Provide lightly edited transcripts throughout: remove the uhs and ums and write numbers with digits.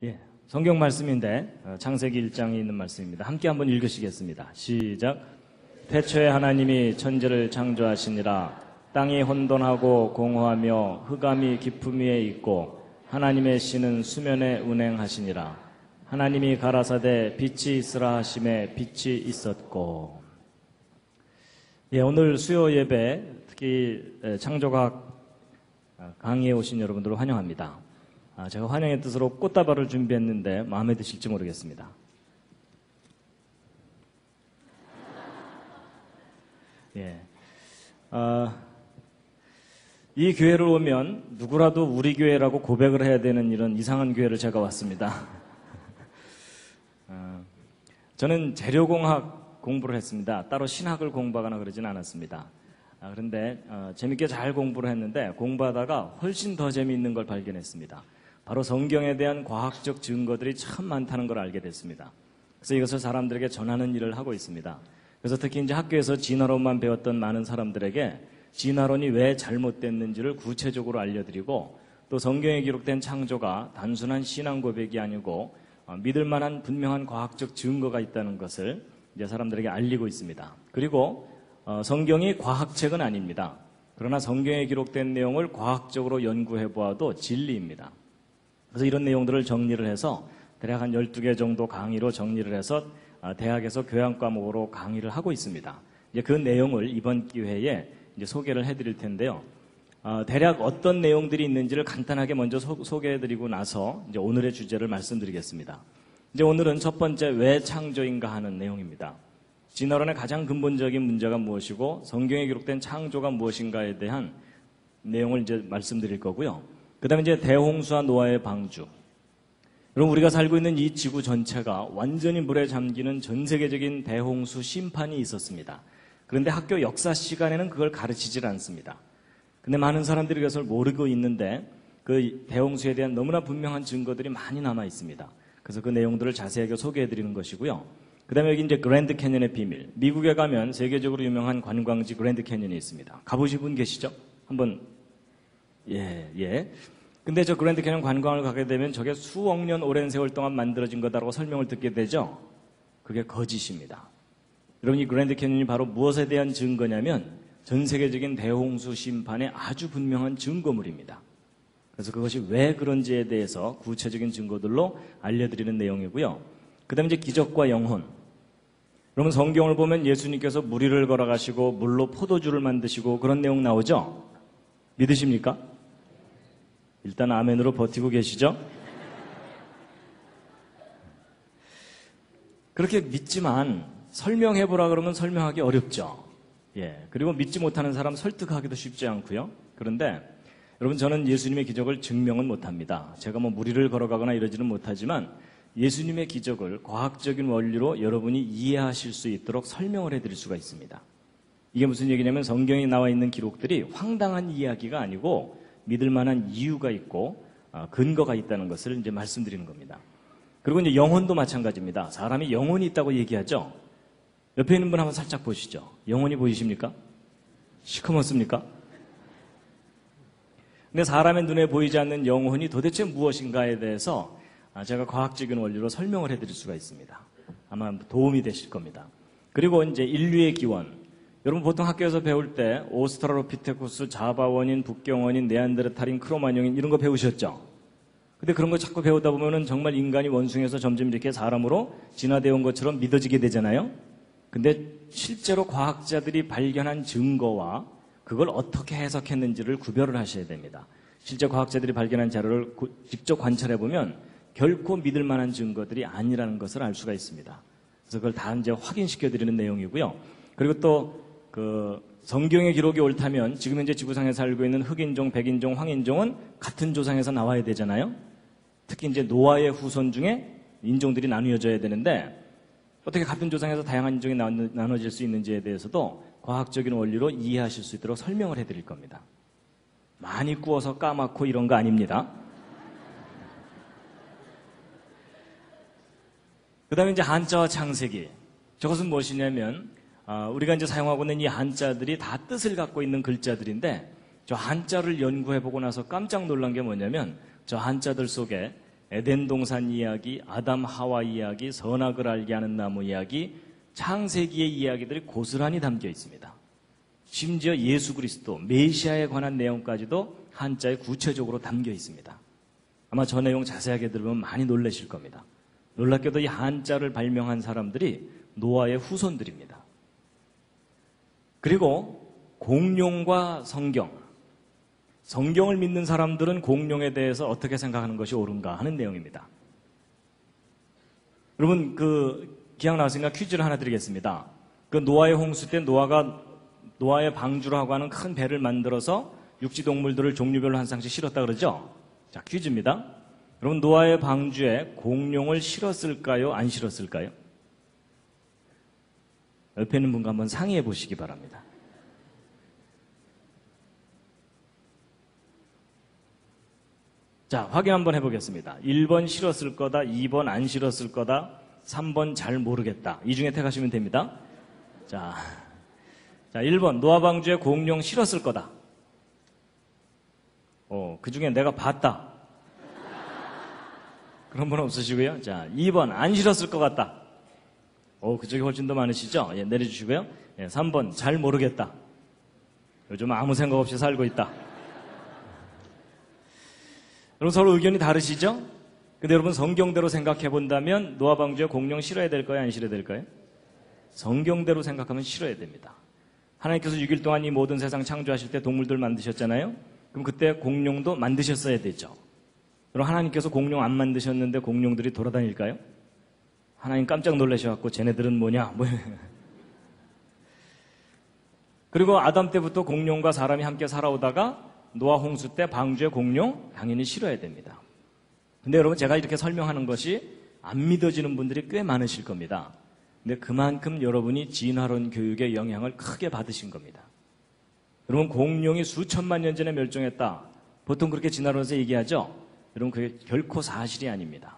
예, 성경 말씀인데 창세기 1장에 있는 말씀입니다. 함께 한번 읽으시겠습니다. 시작. 태초에 하나님이 천지를 창조하시니라. 땅이 혼돈하고 공허하며 흑암이 깊음 위에 있고 하나님의 신은 수면에 운행하시니라. 하나님이 가라사대 빛이 있으라 하심에 빛이 있었고. 예, 오늘 수요 예배 특히 창조과학 강의에 오신 여러분들을 환영합니다. 제가 환영의 뜻으로 꽃다발을 준비했는데 마음에 드실지 모르겠습니다. 예, 이 교회를 오면 누구라도 우리 교회라고 고백을 해야 되는 이런 이상한 교회를 제가 왔습니다. 저는 재료공학 공부를 했습니다. 따로 신학을 공부하거나 그러진 않았습니다. 그런데 재밌게 잘 공부를 했는데 공부하다가 훨씬 더 재미있는 걸 발견했습니다. 바로 성경에 대한 과학적 증거들이 참 많다는 걸 알게 됐습니다. 그래서 이것을 사람들에게 전하는 일을 하고 있습니다. 그래서 특히 이제 학교에서 진화론만 배웠던 많은 사람들에게 진화론이 왜 잘못됐는지를 구체적으로 알려드리고, 또 성경에 기록된 창조가 단순한 신앙 고백이 아니고 믿을 만한 분명한 과학적 증거가 있다는 것을 이제 사람들에게 알리고 있습니다. 그리고 성경이 과학책은 아닙니다. 그러나 성경에 기록된 내용을 과학적으로 연구해 보아도 진리입니다. 그래서 이런 내용들을 정리를 해서 대략 한 12개 정도 강의로 정리를 해서 대학에서 교양 과목으로 강의를 하고 있습니다. 이제 그 내용을 이번 기회에 이제 소개를 해드릴 텐데요. 대략 어떤 내용들이 있는지를 간단하게 먼저 소개해드리고 나서 이제 오늘의 주제를 말씀드리겠습니다. 이제 오늘은 첫 번째 왜 창조인가 하는 내용입니다. 진화론의 가장 근본적인 문제가 무엇이고 성경에 기록된 창조가 무엇인가에 대한 내용을 이제 말씀드릴 거고요. 그 다음에 이제 대홍수와 노아의 방주. 여러분, 우리가 살고 있는 이 지구 전체가 완전히 물에 잠기는 전 세계적인 대홍수 심판이 있었습니다. 그런데 학교 역사 시간에는 그걸 가르치질 않습니다. 근데 많은 사람들이 그것을 모르고 있는데 그 대홍수에 대한 너무나 분명한 증거들이 많이 남아 있습니다. 그래서 그 내용들을 자세하게 소개해 드리는 것이고요. 그 다음에 여기 이제 그랜드 캐년의 비밀. 미국에 가면 세계적으로 유명한 관광지 그랜드 캐년이 있습니다. 가보신 분 계시죠? 한번. 예. 근데 저 그랜드 캐년 관광을 가게 되면 저게 수억 년 오랜 세월 동안 만들어진 거다라고 설명을 듣게 되죠? 그게 거짓입니다. 여러분, 이 그랜드 캐년이 바로 무엇에 대한 증거냐면 전 세계적인 대홍수 심판의 아주 분명한 증거물입니다. 그래서 그것이 왜 그런지에 대해서 구체적인 증거들로 알려드리는 내용이고요. 그 다음에 이제 기적과 영혼. 여러분, 성경을 보면 예수님께서 물 위를 걸어가시고 물로 포도주를 만드시고 그런 내용 나오죠? 믿으십니까? 일단 아멘으로 버티고 계시죠? 그렇게 믿지만 설명해보라 그러면 설명하기 어렵죠. 예. 그리고 믿지 못하는 사람 설득하기도 쉽지 않고요. 그런데 여러분, 저는 예수님의 기적을 증명은 못합니다. 제가 뭐 무리를 걸어가거나 이러지는 못하지만 예수님의 기적을 과학적인 원리로 여러분이 이해하실 수 있도록 설명을 해드릴 수가 있습니다. 이게 무슨 얘기냐면 성경에 나와 있는 기록들이 황당한 이야기가 아니고 믿을 만한 이유가 있고 근거가 있다는 것을 이제 말씀드리는 겁니다. 그리고 이제 영혼도 마찬가지입니다. 사람이 영혼이 있다고 얘기하죠. 옆에 있는 분 한번 살짝 보시죠. 영혼이 보이십니까? 시커멓습니까? 근데 사람의 눈에 보이지 않는 영혼이 도대체 무엇인가에 대해서 제가 과학적인 원리로 설명을 해드릴 수가 있습니다. 아마 도움이 되실 겁니다. 그리고 이제 인류의 기원. 여러분, 보통 학교에서 배울 때 오스트랄로피테쿠스, 자바원인, 북경원인, 네안데르탈인, 크로마뇽인 이런 거 배우셨죠? 근데 그런 거 자꾸 배우다 보면은 정말 인간이 원숭이에서 점점 이렇게 사람으로 진화되어 온 것처럼 믿어지게 되잖아요? 근데 실제로 과학자들이 발견한 증거와 그걸 어떻게 해석했는지를 구별을 하셔야 됩니다. 실제 과학자들이 발견한 자료를 직접 관찰해 보면 결코 믿을 만한 증거들이 아니라는 것을 알 수가 있습니다. 그래서 그걸 다 이제 확인시켜 드리는 내용이고요. 그리고 또 성경의 기록이 옳다면 지금 현재 지구상에 살고 있는 흑인종, 백인종, 황인종은 같은 조상에서 나와야 되잖아요. 특히 이제 노아의 후손 중에 인종들이 나누어져야 되는데 어떻게 같은 조상에서 다양한 인종이 나눠질 수 있는지에 대해서도 과학적인 원리로 이해하실 수 있도록 설명을 해드릴 겁니다. 많이 구워서 까맣고 이런 거 아닙니다. 그 다음에 이제 한자와 창세기. 저것은 무엇이냐면 우리가 이제 사용하고 있는 이 한자들이 다 뜻을 갖고 있는 글자들인데 저 한자를 연구해보고 나서 깜짝 놀란 게 뭐냐면 저 한자들 속에 에덴 동산 이야기, 아담 하와 이야기, 선악을 알게 하는 나무 이야기, 창세기의 이야기들이 고스란히 담겨 있습니다. 심지어 예수 그리스도, 메시아에 관한 내용까지도 한자에 구체적으로 담겨 있습니다. 아마 저 내용 자세하게 들으면 많이 놀라실 겁니다. 놀랍게도 이 한자를 발명한 사람들이 노아의 후손들입니다. 그리고 공룡과 성경을 믿는 사람들은 공룡에 대해서 어떻게 생각하는 것이 옳은가 하는 내용입니다. 여러분 기왕 나왔으니까 퀴즈를 하나 드리겠습니다. 노아의 홍수 때 노아의 방주라고 하는 큰 배를 만들어서 육지 동물들을 종류별로 한 쌍씩 실었다 그러죠? 자, 퀴즈입니다. 여러분, 노아의 방주에 공룡을 실었을까요? 안 실었을까요? 옆에 있는 분과 한번 상의해 보시기 바랍니다. 자, 확인 한번 해보겠습니다. 1번 실었을 거다, 2번 안 실었을 거다, 3번 잘 모르겠다. 이 중에 택하시면 됩니다. 자, 1번 노아 방주에 공룡 실었을 거다. 그 중에 내가 봤다. 그런 분 없으시고요. 자, 2번 안 실었을 것 같다. 그쪽이 훨씬 더 많으시죠? 예, 내려주시고요. 예, 3번 잘 모르겠다. 요즘 아무 생각 없이 살고 있다. 여러분 서로 의견이 다르시죠? 근데 여러분 성경대로 생각해 본다면 노아 방주에 공룡 실어야 될까요? 안 실어야 될까요? 성경대로 생각하면 실어야 됩니다. 하나님께서 6일 동안 이 모든 세상 창조하실 때 동물들 만드셨잖아요? 그럼 그때 공룡도 만드셨어야 되죠. 그럼 하나님께서 공룡 안 만드셨는데 공룡들이 돌아다닐까요? 하나님 깜짝 놀라셔갖고 쟤네들은 뭐냐? 그리고 아담 때부터 공룡과 사람이 함께 살아오다가 노아 홍수 때 방주에 공룡 당연히 실어야 됩니다. 근데 여러분 제가 이렇게 설명하는 것이 안 믿어지는 분들이 꽤 많으실 겁니다. 근데 그만큼 여러분이 진화론 교육의 영향을 크게 받으신 겁니다. 여러분 공룡이 수천만 년 전에 멸종했다. 보통 그렇게 진화론에서 얘기하죠. 여러분 그게 결코 사실이 아닙니다.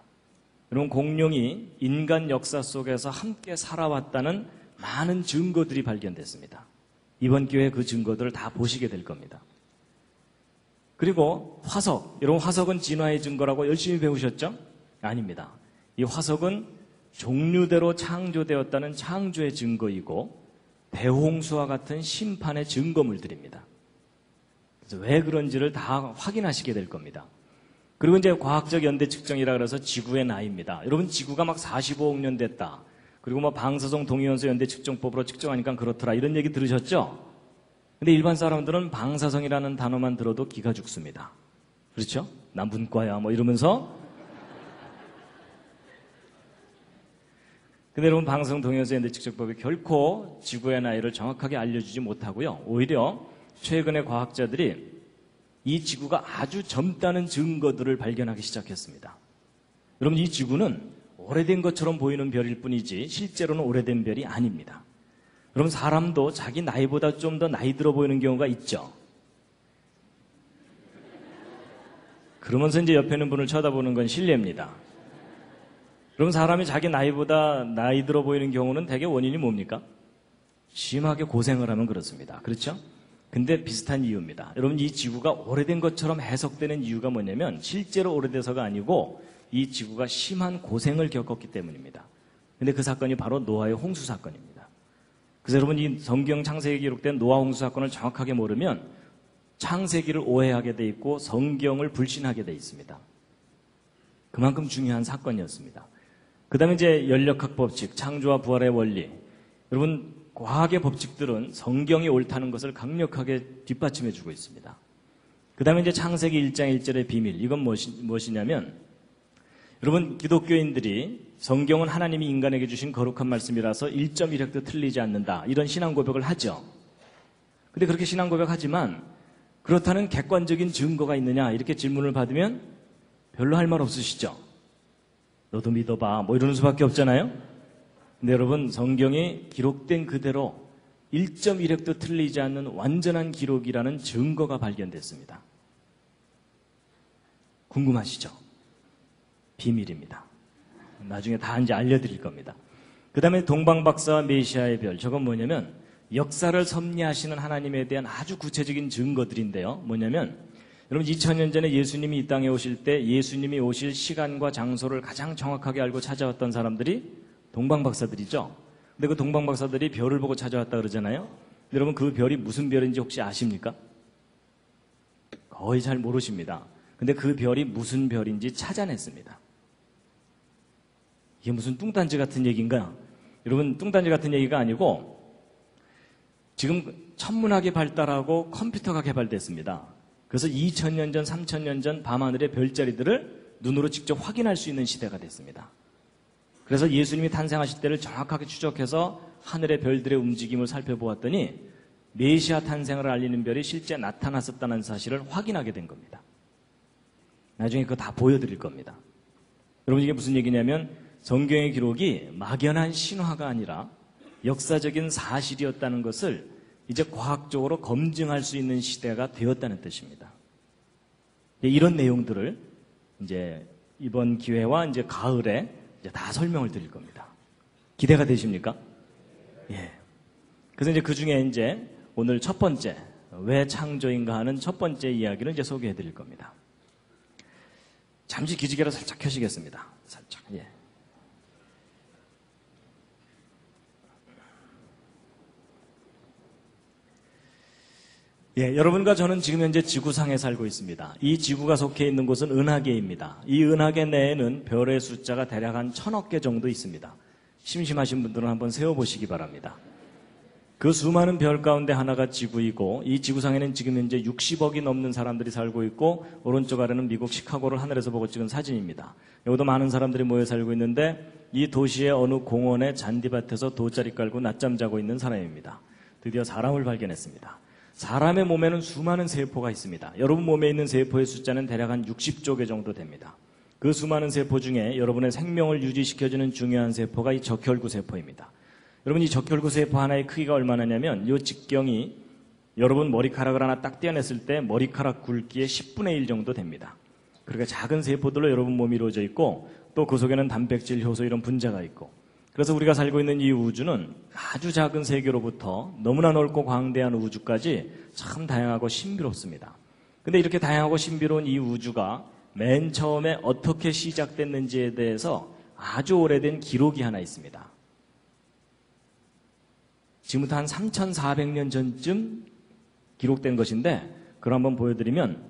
여러분 공룡이 인간 역사 속에서 함께 살아왔다는 많은 증거들이 발견됐습니다. 이번 기회에 그 증거들을 다 보시게 될 겁니다. 그리고 화석, 여러분 화석은 진화의 증거라고 열심히 배우셨죠? 아닙니다. 이 화석은 종류대로 창조되었다는 창조의 증거이고 대홍수와 같은 심판의 증거물들입니다. 그래서 왜 그런지를 다 확인하시게 될 겁니다. 그리고 이제 과학적 연대 측정이라 그래서 지구의 나이입니다. 여러분 지구가 막 45억 년 됐다. 그리고 뭐 방사성 동위원소 연대 측정법으로 측정하니까 그렇더라. 이런 얘기 들으셨죠? 근데 일반 사람들은 방사성이라는 단어만 들어도 기가 죽습니다. 그렇죠? 난 문과야 뭐 이러면서. 근데 여러분 방사성 동위원소 연대 측정법이 결코 지구의 나이를 정확하게 알려주지 못하고요. 오히려 최근에 과학자들이 이 지구가 아주 젊다는 증거들을 발견하기 시작했습니다. 여러분 이 지구는 오래된 것처럼 보이는 별일 뿐이지 실제로는 오래된 별이 아닙니다. 여러분 사람도 자기 나이보다 좀 더 나이 들어 보이는 경우가 있죠. 그러면서 이제 옆에 있는 분을 쳐다보는 건 실례입니다. 여러분 사람이 자기 나이보다 나이 들어 보이는 경우는 대개 원인이 뭡니까? 심하게 고생을 하면 그렇습니다. 그렇죠? 근데 비슷한 이유입니다. 여러분 이 지구가 오래된 것처럼 해석되는 이유가 뭐냐면 실제로 오래돼서가 아니고 이 지구가 심한 고생을 겪었기 때문입니다. 근데 그 사건이 바로 노아의 홍수 사건입니다. 그래서 여러분 이 성경 창세기에 기록된 노아 홍수 사건을 정확하게 모르면 창세기를 오해하게 돼 있고 성경을 불신하게 돼 있습니다. 그만큼 중요한 사건이었습니다. 그 다음에 이제 연력학 법칙, 창조와 부활의 원리. 여러분 과학의 법칙들은 성경이 옳다는 것을 강력하게 뒷받침해 주고 있습니다. 그 다음에 이제 창세기 1장 1절의 비밀. 이건 무엇이냐면 여러분 기독교인들이 성경은 하나님이 인간에게 주신 거룩한 말씀이라서 1.1획도 틀리지 않는다. 이런 신앙 고백을 하죠. 근데 그렇게 신앙 고백하지만 그렇다는 객관적인 증거가 있느냐 이렇게 질문을 받으면 별로 할 말 없으시죠. 너도 믿어봐 뭐 이러는 수밖에 없잖아요. 근데 여러분 성경이 기록된 그대로 1.1획도 틀리지 않는 완전한 기록이라는 증거가 발견됐습니다. 궁금하시죠? 비밀입니다. 나중에 다 이제 알려드릴 겁니다. 그 다음에 동방박사와 메시아의 별. 저건 뭐냐면 역사를 섭리하시는 하나님에 대한 아주 구체적인 증거들인데요. 뭐냐면 여러분 2000년 전에 예수님이 이 땅에 오실 때 예수님이 오실 시간과 장소를 가장 정확하게 알고 찾아왔던 사람들이 동방박사들이죠. 근데 그 동방박사들이 별을 보고 찾아왔다 그러잖아요. 여러분 그 별이 무슨 별인지 혹시 아십니까? 거의 잘 모르십니다. 근데 그 별이 무슨 별인지 찾아냈습니다. 이게 무슨 뚱딴지 같은 얘기인가? 여러분 뚱딴지 같은 얘기가 아니고 지금 천문학이 발달하고 컴퓨터가 개발됐습니다. 그래서 2000년 전, 3000년 전 밤하늘의 별자리들을 눈으로 직접 확인할 수 있는 시대가 됐습니다. 그래서 예수님이 탄생하실 때를 정확하게 추적해서 하늘의 별들의 움직임을 살펴보았더니 메시아 탄생을 알리는 별이 실제 나타났었다는 사실을 확인하게 된 겁니다. 나중에 그거 다 보여드릴 겁니다. 여러분 이게 무슨 얘기냐면 성경의 기록이 막연한 신화가 아니라 역사적인 사실이었다는 것을 이제 과학적으로 검증할 수 있는 시대가 되었다는 뜻입니다. 이런 내용들을 이제 이번 기회와 이제 가을에 이제 다 설명을 드릴 겁니다. 기대가 되십니까? 예. 그래서 이제 그 중에 이제 오늘 첫 번째, 왜 창조인가 하는 첫 번째 이야기를 이제 소개해 드릴 겁니다. 잠시 기지개를 살짝 켜시겠습니다. 살짝, 예. 예, 여러분과 저는 지금 현재 지구상에 살고 있습니다. 이 지구가 속해 있는 곳은 은하계입니다. 이 은하계 내에는 별의 숫자가 대략 한 1000억 개 정도 있습니다. 심심하신 분들은 한번 세어보시기 바랍니다. 그 수많은 별 가운데 하나가 지구이고 이 지구상에는 지금 현재 60억이 넘는 사람들이 살고 있고 오른쪽 아래는 미국 시카고를 하늘에서 보고 찍은 사진입니다. 여기도 많은 사람들이 모여 살고 있는데 이 도시의 어느 공원의 잔디밭에서 돗자리 깔고 낮잠 자고 있는 사람입니다. 드디어 사람을 발견했습니다. 사람의 몸에는 수많은 세포가 있습니다. 여러분 몸에 있는 세포의 숫자는 대략 한 60조 개 정도 됩니다. 그 수많은 세포 중에 여러분의 생명을 유지시켜주는 중요한 세포가 이 적혈구 세포입니다. 여러분 이 적혈구 세포 하나의 크기가 얼마나냐면 이 직경이 여러분 머리카락을 하나 딱 떼어냈을 때 머리카락 굵기의 10분의 1 정도 됩니다. 그러니까 작은 세포들로 여러분 몸이 이루어져 있고 또 그 속에는 단백질, 효소 이런 분자가 있고 그래서 우리가 살고 있는 이 우주는 아주 작은 세계로부터 너무나 넓고 광대한 우주까지 참 다양하고 신비롭습니다. 근데 이렇게 다양하고 신비로운 이 우주가 맨 처음에 어떻게 시작됐는지에 대해서 아주 오래된 기록이 하나 있습니다. 지금부터 한 3400년 전쯤 기록된 것인데 그걸 한번 보여드리면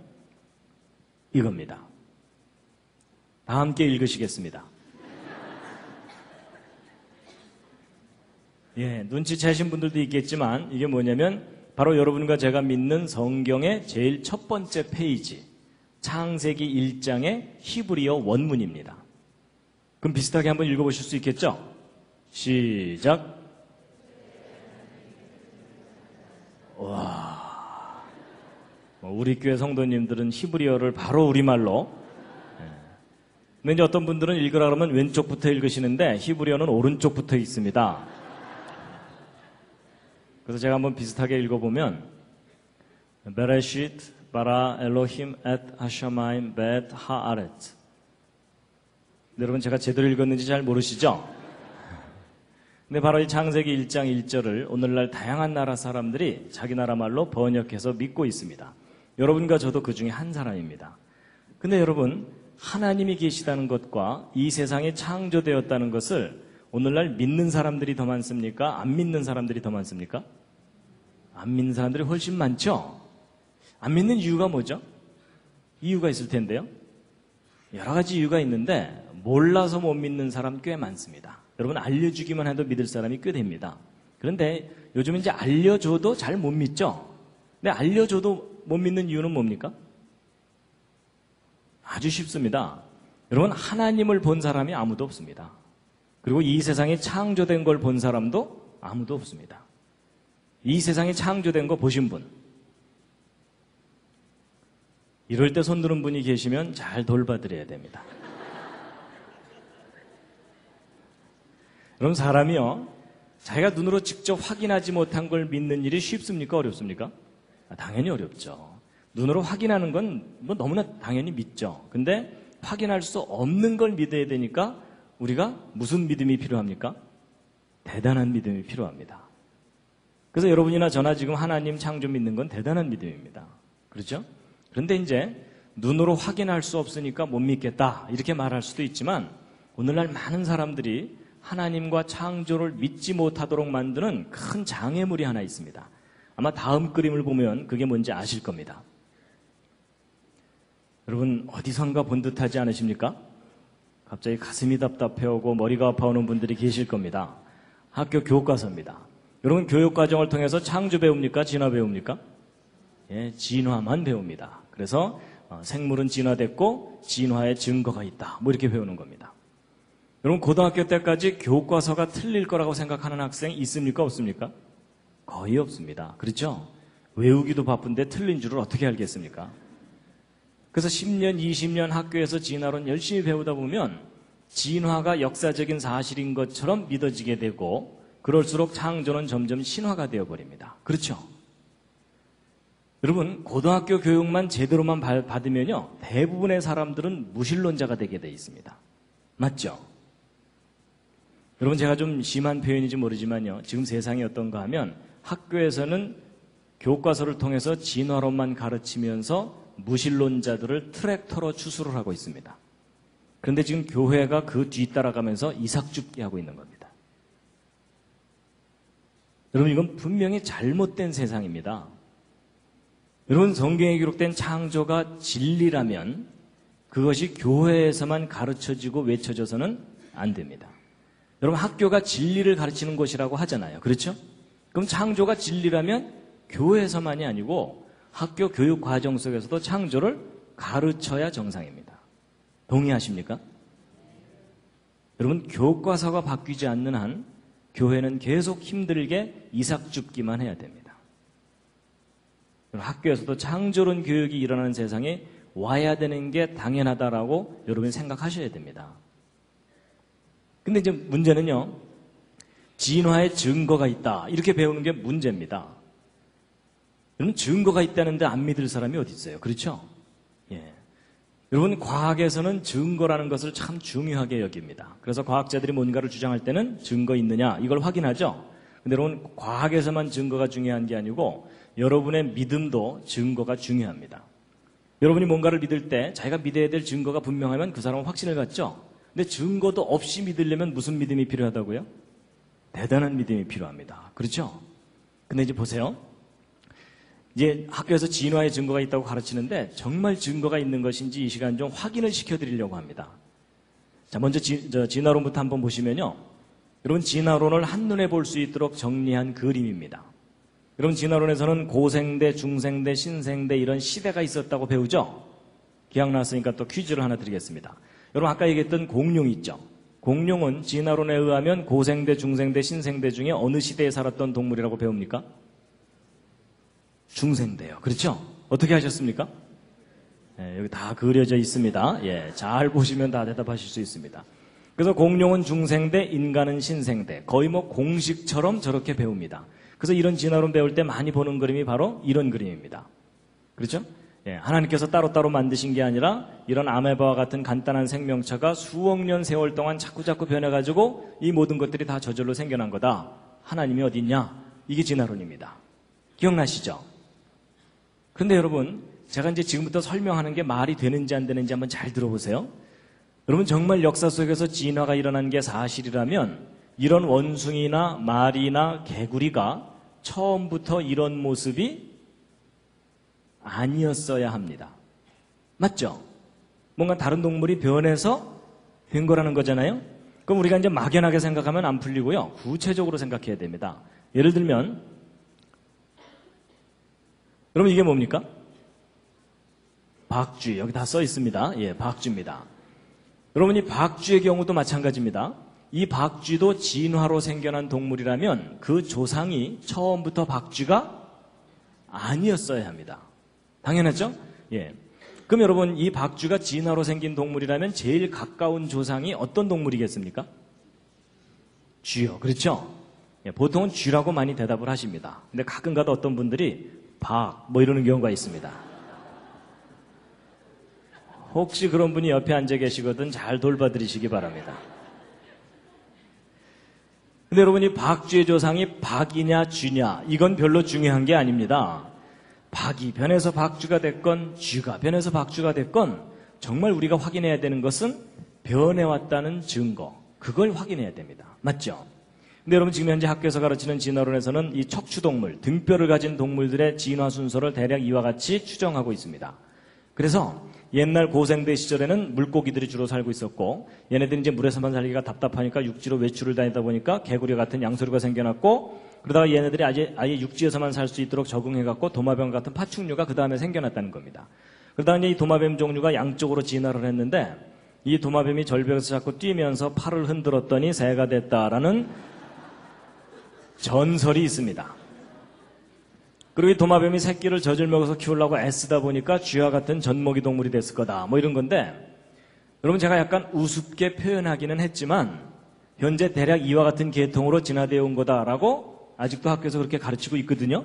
이겁니다. 다 함께 읽으시겠습니다. 예, 눈치채신 분들도 있겠지만 이게 뭐냐면 바로 여러분과 제가 믿는 성경의 제일 첫 번째 페이지 창세기 1장의 히브리어 원문입니다. 그럼 비슷하게 한번 읽어보실 수 있겠죠? 시작. 와, 우리 교회 성도님들은 히브리어를 바로 우리말로 근데 이제 어떤 분들은 읽으라 그러면 왼쪽부터 읽으시는데 히브리어는 오른쪽부터 있습니다. 그래서 제가 한번 비슷하게 읽어보면 베레시트 바라 엘로힘 엣 하샤마임 벳 하아렛. 여러분 제가 제대로 읽었는지 잘 모르시죠? 근데 바로 이 창세기 1장 1절을 오늘날 다양한 나라 사람들이 자기 나라 말로 번역해서 믿고 있습니다. 여러분과 저도 그 중에 한 사람입니다. 근데 여러분 하나님이 계시다는 것과 이 세상이 창조되었다는 것을 오늘날 믿는 사람들이 더 많습니까? 안 믿는 사람들이 더 많습니까? 안 믿는 사람들이 훨씬 많죠? 안 믿는 이유가 뭐죠? 이유가 있을 텐데요. 여러 가지 이유가 있는데 몰라서 못 믿는 사람 꽤 많습니다. 여러분 알려주기만 해도 믿을 사람이 꽤 됩니다. 그런데 요즘 이제 알려줘도 잘 못 믿죠? 근데 알려줘도 못 믿는 이유는 뭡니까? 아주 쉽습니다. 여러분 하나님을 본 사람이 아무도 없습니다. 그리고 이 세상이 창조된 걸 본 사람도 아무도 없습니다. 이 세상이 창조된 거 보신 분, 이럴 때 손 드는 분이 계시면 잘 돌봐드려야 됩니다. 여러분 사람이요 자기가 눈으로 직접 확인하지 못한 걸 믿는 일이 쉽습니까? 어렵습니까? 당연히 어렵죠. 눈으로 확인하는 건 뭐 너무나 당연히 믿죠. 근데 확인할 수 없는 걸 믿어야 되니까 우리가 무슨 믿음이 필요합니까? 대단한 믿음이 필요합니다. 그래서 여러분이나 저나 지금 하나님 창조 믿는 건 대단한 믿음입니다. 그렇죠? 그런데 이제 눈으로 확인할 수 없으니까 못 믿겠다 이렇게 말할 수도 있지만 오늘날 많은 사람들이 하나님과 창조를 믿지 못하도록 만드는 큰 장애물이 하나 있습니다. 아마 다음 그림을 보면 그게 뭔지 아실 겁니다. 여러분 어디선가 본 듯하지 않으십니까? 갑자기 가슴이 답답해오고 머리가 아파오는 분들이 계실 겁니다. 학교 교과서입니다. 여러분 교육과정을 통해서 창조 배웁니까? 진화 배웁니까? 예, 진화만 배웁니다. 그래서 생물은 진화됐고 진화의 증거가 있다. 뭐 이렇게 배우는 겁니다. 여러분 고등학교 때까지 교과서가 틀릴 거라고 생각하는 학생 있습니까? 없습니까? 거의 없습니다. 그렇죠? 외우기도 바쁜데 틀린 줄을 어떻게 알겠습니까? 그래서 10년, 20년 학교에서 진화론 열심히 배우다 보면 진화가 역사적인 사실인 것처럼 믿어지게 되고 그럴수록 창조는 점점 신화가 되어버립니다. 그렇죠? 여러분 고등학교 교육만 제대로만 받으면요 대부분의 사람들은 무신론자가 되게 돼 있습니다. 맞죠? 여러분 제가 좀 심한 표현인지 모르지만요 지금 세상이 어떤가 하면 학교에서는 교과서를 통해서 진화론만 가르치면서 무신론자들을 트랙터로 추수를 하고 있습니다. 그런데 지금 교회가 그 뒤따라가면서 이삭줍기 하고 있는 겁니다. 여러분 이건 분명히 잘못된 세상입니다. 여러분 성경에 기록된 창조가 진리라면 그것이 교회에서만 가르쳐지고 외쳐져서는 안 됩니다. 여러분 학교가 진리를 가르치는 곳이라고 하잖아요. 그렇죠? 그럼 창조가 진리라면 교회에서만이 아니고 학교 교육 과정 속에서도 창조를 가르쳐야 정상입니다. 동의하십니까? 여러분 교과서가 바뀌지 않는 한 교회는 계속 힘들게 이삭줍기만 해야 됩니다. 학교에서도 창조론 교육이 일어나는 세상에 와야 되는 게 당연하다라고 여러분이 생각하셔야 됩니다. 근데 이제 문제는요, 진화의 증거가 있다. 이렇게 배우는 게 문제입니다. 여러분, 증거가 있다는데 안 믿을 사람이 어디 있어요? 그렇죠? 예. 여러분, 과학에서는 증거라는 것을 참 중요하게 여깁니다. 그래서 과학자들이 뭔가를 주장할 때는 증거 있느냐, 이걸 확인하죠? 근데 여러분, 과학에서만 증거가 중요한 게 아니고 여러분의 믿음도 증거가 중요합니다. 여러분이 뭔가를 믿을 때 자기가 믿어야 될 증거가 분명하면 그 사람은 확신을 갖죠? 근데 증거도 없이 믿으려면 무슨 믿음이 필요하다고요? 대단한 믿음이 필요합니다. 그렇죠? 근데 이제 보세요. 이제 학교에서 진화의 증거가 있다고 가르치는데 정말 증거가 있는 것인지 이 시간 좀 확인을 시켜드리려고 합니다. 자, 먼저 진화론부터 한번 보시면요. 여러분 진화론을 한눈에 볼 수 있도록 정리한 그림입니다. 여러분 진화론에서는 고생대, 중생대, 신생대 이런 시대가 있었다고 배우죠? 기억났으니까 또 퀴즈를 하나 드리겠습니다. 여러분 아까 얘기했던 공룡 있죠? 공룡은 진화론에 의하면 고생대, 중생대, 신생대 중에 어느 시대에 살았던 동물이라고 배웁니까? 중생대요. 그렇죠? 어떻게 하셨습니까? 예, 여기 다 그려져 있습니다. 예, 잘 보시면 다 대답하실 수 있습니다. 그래서 공룡은 중생대, 인간은 신생대. 거의 뭐 공식처럼 저렇게 배웁니다. 그래서 이런 진화론 배울 때 많이 보는 그림이 바로 이런 그림입니다. 그렇죠? 예, 하나님께서 따로따로 만드신 게 아니라 이런 아메바와 같은 간단한 생명체가 수억 년 세월 동안 자꾸자꾸 변해가지고 이 모든 것들이 다 저절로 생겨난 거다. 하나님이 어디 있냐? 이게 진화론입니다. 기억나시죠? 그런데 여러분, 제가 이제 지금부터 설명하는 게 말이 되는지 안 되는지 한번 잘 들어보세요. 여러분 정말 역사 속에서 진화가 일어난 게 사실이라면 이런 원숭이나 말이나 개구리가 처음부터 이런 모습이 아니었어야 합니다. 맞죠? 뭔가 다른 동물이 변해서 된 거라는 거잖아요? 그럼 우리가 이제 막연하게 생각하면 안 풀리고요. 구체적으로 생각해야 됩니다. 예를 들면 여러분 이게 뭡니까? 박쥐. 여기 다 써 있습니다. 예, 박쥐입니다. 여러분 이 박쥐의 경우도 마찬가지입니다. 이 박쥐도 진화로 생겨난 동물이라면 그 조상이 처음부터 박쥐가 아니었어야 합니다. 당연하죠? 예. 그럼 여러분 이 박쥐가 진화로 생긴 동물이라면 제일 가까운 조상이 어떤 동물이겠습니까? 쥐요. 그렇죠? 예, 보통은 쥐라고 많이 대답을 하십니다. 근데 가끔가다 어떤 분들이 뭐 이러는 경우가 있습니다. 혹시 그런 분이 옆에 앉아 계시거든 잘 돌봐드리시기 바랍니다. 근데 여러분 이 박쥐의 조상이 박이냐 쥐냐 이건 별로 중요한 게 아닙니다. 박이 변해서 박쥐가 됐건 쥐가 변해서 박쥐가 됐건 정말 우리가 확인해야 되는 것은 변해왔다는 증거, 그걸 확인해야 됩니다. 맞죠? 근데 여러분 지금 현재 학교에서 가르치는 진화론에서는 이 척추동물, 등뼈를 가진 동물들의 진화 순서를 대략 이와 같이 추정하고 있습니다. 그래서 옛날 고생대 시절에는 물고기들이 주로 살고 있었고 얘네들이 이제 물에서만 살기가 답답하니까 육지로 외출을 다니다 보니까 개구리 같은 양서류가 생겨났고 그러다가 얘네들이 아예 육지에서만 살 수 있도록 적응해갖고 도마뱀 같은 파충류가 그 다음에 생겨났다는 겁니다. 그러다가 이제 이 도마뱀 종류가 양쪽으로 진화를 했는데 이 도마뱀이 절벽에서 자꾸 뛰면서 팔을 흔들었더니 새가 됐다라는 전설이 있습니다. 그리고 이 도마뱀이 새끼를 젖을 먹어서 키우려고 애쓰다 보니까 쥐와 같은 젖먹이 동물이 됐을 거다. 뭐 이런 건데 여러분 제가 약간 우습게 표현하기는 했지만 현재 대략 이와 같은 계통으로 진화되어 온 거다라고 아직도 학교에서 그렇게 가르치고 있거든요.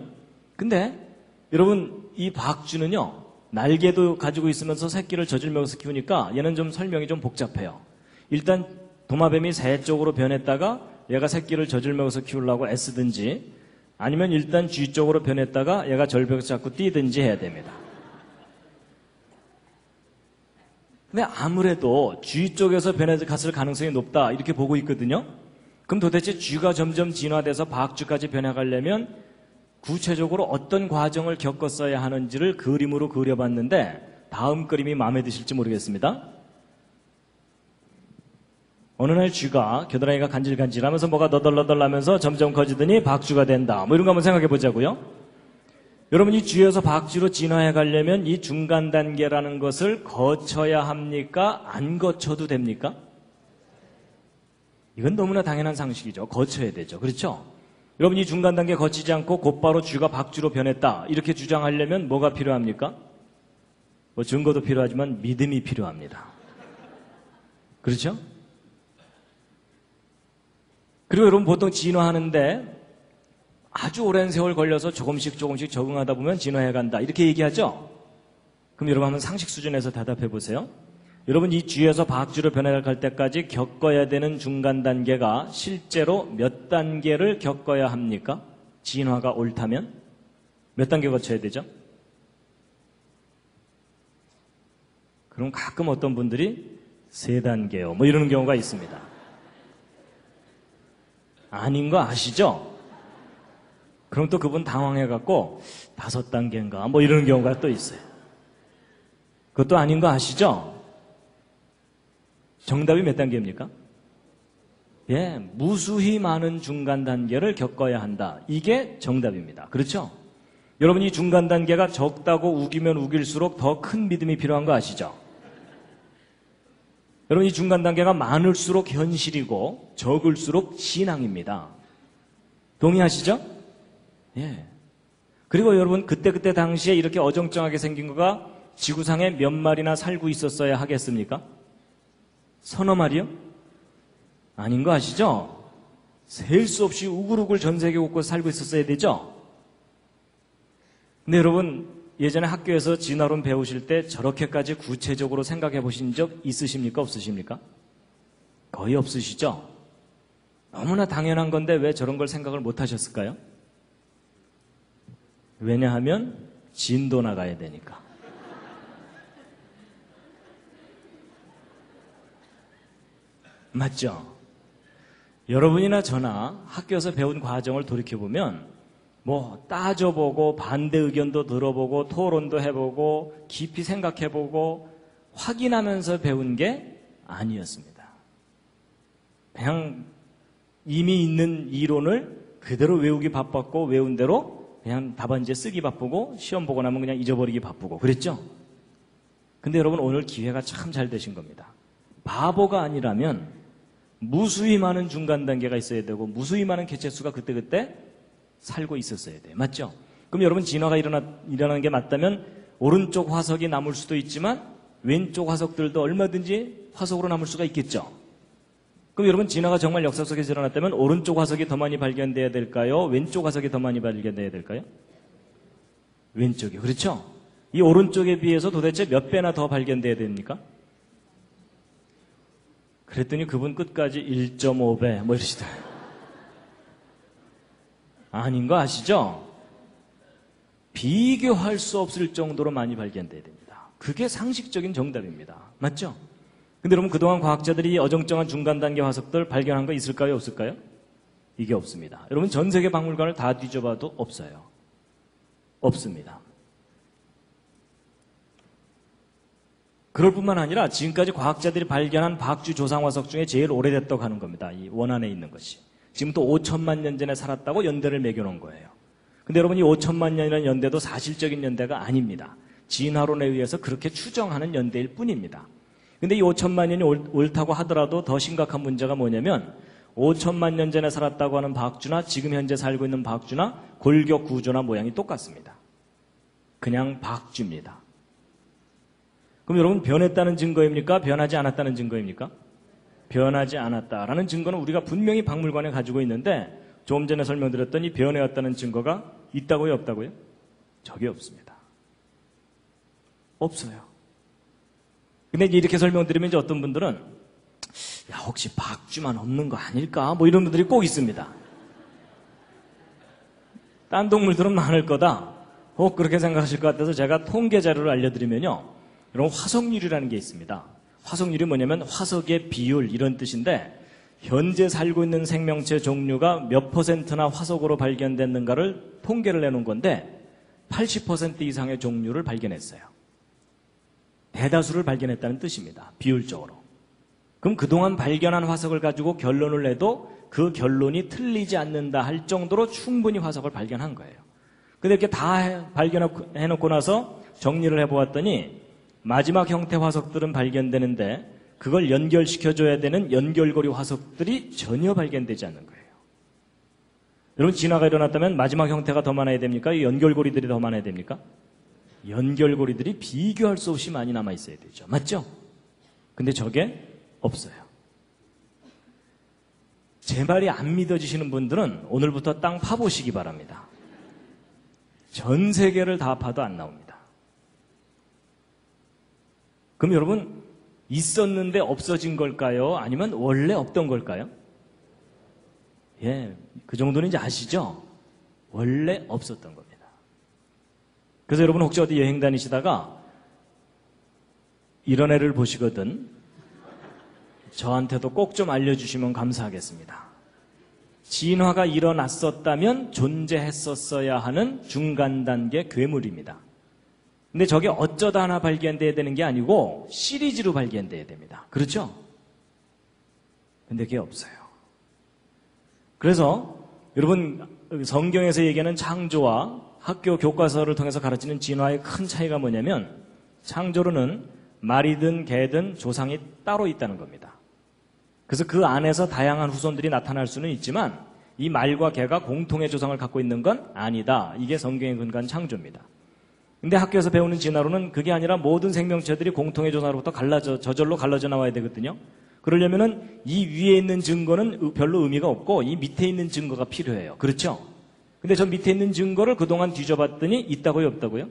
근데 여러분 이 박쥐는요. 날개도 가지고 있으면서 새끼를 젖을 먹어서 키우니까 얘는 좀 설명이 좀 복잡해요. 일단 도마뱀이 새 쪽으로 변했다가 얘가 새끼를 젖을 먹어서 키우려고 애쓰든지 아니면 일단 쥐 쪽으로 변했다가 얘가 절벽에서 자꾸 뛰든지 해야 됩니다. 근데 아무래도 쥐 쪽에서 변해서 갔을 가능성이 높다 이렇게 보고 있거든요. 그럼 도대체 쥐가 점점 진화돼서 박쥐까지 변해가려면 구체적으로 어떤 과정을 겪었어야 하는지를 그림으로 그려봤는데 다음 그림이 마음에 드실지 모르겠습니다. 어느 날 쥐가 겨드랑이가 간질간질하면서 뭐가 너덜너덜하면서 점점 커지더니 박쥐가 된다. 뭐 이런 거 한번 생각해 보자고요. 여러분 이 쥐에서 박쥐로 진화해 가려면 이 중간 단계라는 것을 거쳐야 합니까? 안 거쳐도 됩니까? 이건 너무나 당연한 상식이죠. 거쳐야 되죠. 그렇죠? 여러분 이 중간 단계 거치지 않고 곧바로 쥐가 박쥐로 변했다. 이렇게 주장하려면 뭐가 필요합니까? 뭐 증거도 필요하지만 믿음이 필요합니다. 그렇죠? 그리고 여러분 보통 진화하는데 아주 오랜 세월 걸려서 조금씩 적응하다 보면 진화해 간다. 이렇게 얘기하죠? 그럼 여러분 한번 상식 수준에서 대답해 보세요. 여러분 이 쥐에서 박쥐로 변해갈 때까지 겪어야 되는 중간 단계가 실제로 몇 단계를 겪어야 합니까? 진화가 옳다면? 몇 단계 거쳐야 되죠? 그럼 가끔 어떤 분들이 3단계요. 뭐 이러는 경우가 있습니다. 아닌 거 아시죠? 그럼 또 그분 당황해갖고 5단계인가 뭐 이러는 경우가 또 있어요. 그것도 아닌 거 아시죠? 정답이 몇 단계입니까? 예, 무수히 많은 중간 단계를 겪어야 한다. 이게 정답입니다. 그렇죠? 여러분이 중간 단계가 적다고 우기면 우길수록 더 큰 믿음이 필요한 거 아시죠? 여러분 이 중간 단계가 많을수록 현실이고 적을수록 신앙입니다. 동의하시죠? 예. 그리고 여러분 그때 당시에 이렇게 어정쩡하게 생긴 거가 지구상에 몇 마리나 살고 있었어야 하겠습니까? 서너 마리요? 아닌 거 아시죠? 셀 수 없이 우글우글 전 세계 곳곳에 살고 있었어야 되죠? 근데 여러분 예전에 학교에서 진화론 배우실 때 저렇게까지 구체적으로 생각해 보신 적 있으십니까? 없으십니까? 거의 없으시죠? 너무나 당연한 건데 왜 저런 걸 생각을 못 하셨을까요? 왜냐하면 진도 나가야 되니까. 맞죠? 여러분이나 저나 학교에서 배운 과정을 돌이켜보면 뭐 따져보고 반대 의견도 들어보고 토론도 해보고 깊이 생각해보고 확인하면서 배운 게 아니었습니다. 그냥 이미 있는 이론을 그대로 외우기 바빴고 외운 대로 그냥 답안지에 쓰기 바쁘고 시험 보고 나면 그냥 잊어버리기 바쁘고 그랬죠? 근데 여러분 오늘 기회가 참 잘 되신 겁니다. 바보가 아니라면 무수히 많은 중간 단계가 있어야 되고 무수히 많은 개체수가 그때그때 살고 있었어야 돼요. 맞죠? 그럼 여러분 진화가 일어나는 게 맞다면 오른쪽 화석이 남을 수도 있지만 왼쪽 화석들도 얼마든지 화석으로 남을 수가 있겠죠? 그럼 여러분 진화가 정말 역사 속에서 일어났다면 오른쪽 화석이 더 많이 발견돼야 될까요? 왼쪽 화석이 더 많이 발견돼야 될까요? 왼쪽이요. 그렇죠? 이 오른쪽에 비해서 도대체 몇 배나 더 발견돼야 됩니까? 그랬더니 그분 끝까지 1.5배 뭐 이러시더라고요. 아닌 거 아시죠? 비교할 수 없을 정도로 많이 발견돼야 됩니다. 그게 상식적인 정답입니다. 맞죠? 근데 여러분 그동안 과학자들이 어정쩡한 중간 단계 화석들 발견한 거 있을까요? 없을까요? 이게 없습니다. 여러분 전 세계 박물관을 다 뒤져봐도 없어요. 없습니다. 그럴 뿐만 아니라 지금까지 과학자들이 발견한 박쥐 조상 화석 중에 제일 오래됐다고 하는 겁니다. 이 원안에 있는 것이. 지금 또 5천만 년 전에 살았다고 연대를 매겨놓은 거예요. 근데 여러분 이 5천만 년이라는 연대도 사실적인 연대가 아닙니다. 진화론에 의해서 그렇게 추정하는 연대일 뿐입니다. 근데 이 5천만 년이 옳다고 하더라도 더 심각한 문제가 뭐냐면 5천만 년 전에 살았다고 하는 박쥐나 지금 현재 살고 있는 박쥐나 골격 구조나 모양이 똑같습니다. 그냥 박쥐입니다. 그럼 여러분 변했다는 증거입니까? 변하지 않았다는 증거입니까? 변하지 않았다라는 증거는 우리가 분명히 박물관에 가지고 있는데 조금 전에 설명드렸던 이 변해왔다는 증거가 있다고요? 없다고요? 저게 없습니다. 없어요. 근데 이렇게 설명드리면 이제 어떤 분들은 야 혹시 박쥐만 없는 거 아닐까? 뭐 이런 분들이 꼭 있습니다. 딴 동물들은 많을 거다. 혹 그렇게 생각하실 것 같아서 제가 통계 자료를 알려드리면요. 여러분 화석률이라는 게 있습니다. 화석률이 뭐냐면 화석의 비율 이런 뜻인데 현재 살고 있는 생명체 종류가 몇 %나 화석으로 발견됐는가를 통계를 내놓은 건데 80% 이상의 종류를 발견했어요. 대다수를 발견했다는 뜻입니다. 비율적으로. 그럼 그동안 발견한 화석을 가지고 결론을 내도 그 결론이 틀리지 않는다 할 정도로 충분히 화석을 발견한 거예요. 근데 이렇게 다 발견해놓고 나서 정리를 해보았더니 마지막 형태 화석들은 발견되는데 그걸 연결시켜줘야 되는 연결고리 화석들이 전혀 발견되지 않는 거예요. 여러분 진화가 일어났다면 마지막 형태가 더 많아야 됩니까? 이 연결고리들이 더 많아야 됩니까? 연결고리들이 비교할 수 없이 많이 남아 있어야 되죠. 맞죠? 근데 저게 없어요. 제 말이 안 믿어지시는 분들은 오늘부터 땅 파보시기 바랍니다. 전 세계를 다 파도 안 나옵니다. 그럼 여러분 있었는데 없어진 걸까요? 아니면 원래 없던 걸까요? 예, 그 정도는 이제 아시죠? 원래 없었던 겁니다. 그래서 여러분 혹시 어디 여행 다니시다가 이런 애를 보시거든 저한테도 꼭 좀 알려주시면 감사하겠습니다. 진화가 일어났었다면 존재했었어야 하는 중간 단계 괴물입니다. 근데 저게 어쩌다 하나 발견돼야 되는 게 아니고 시리즈로 발견돼야 됩니다. 그렇죠? 근데 그게 없어요. 그래서 여러분 성경에서 얘기하는 창조와 학교 교과서를 통해서 가르치는 진화의 큰 차이가 뭐냐면 창조로는 말이든 개든 조상이 따로 있다는 겁니다. 그래서 그 안에서 다양한 후손들이 나타날 수는 있지만 이 말과 개가 공통의 조상을 갖고 있는 건 아니다. 이게 성경에 근거한 창조입니다. 근데 학교에서 배우는 진화론은 그게 아니라 모든 생명체들이 공통의 조상으로부터 저절로 갈라져 나와야 되거든요. 그러려면은 이 위에 있는 증거는 별로 의미가 없고 이 밑에 있는 증거가 필요해요. 그렇죠? 근데 저 밑에 있는 증거를 그동안 뒤져봤더니 있다고요, 없다고요?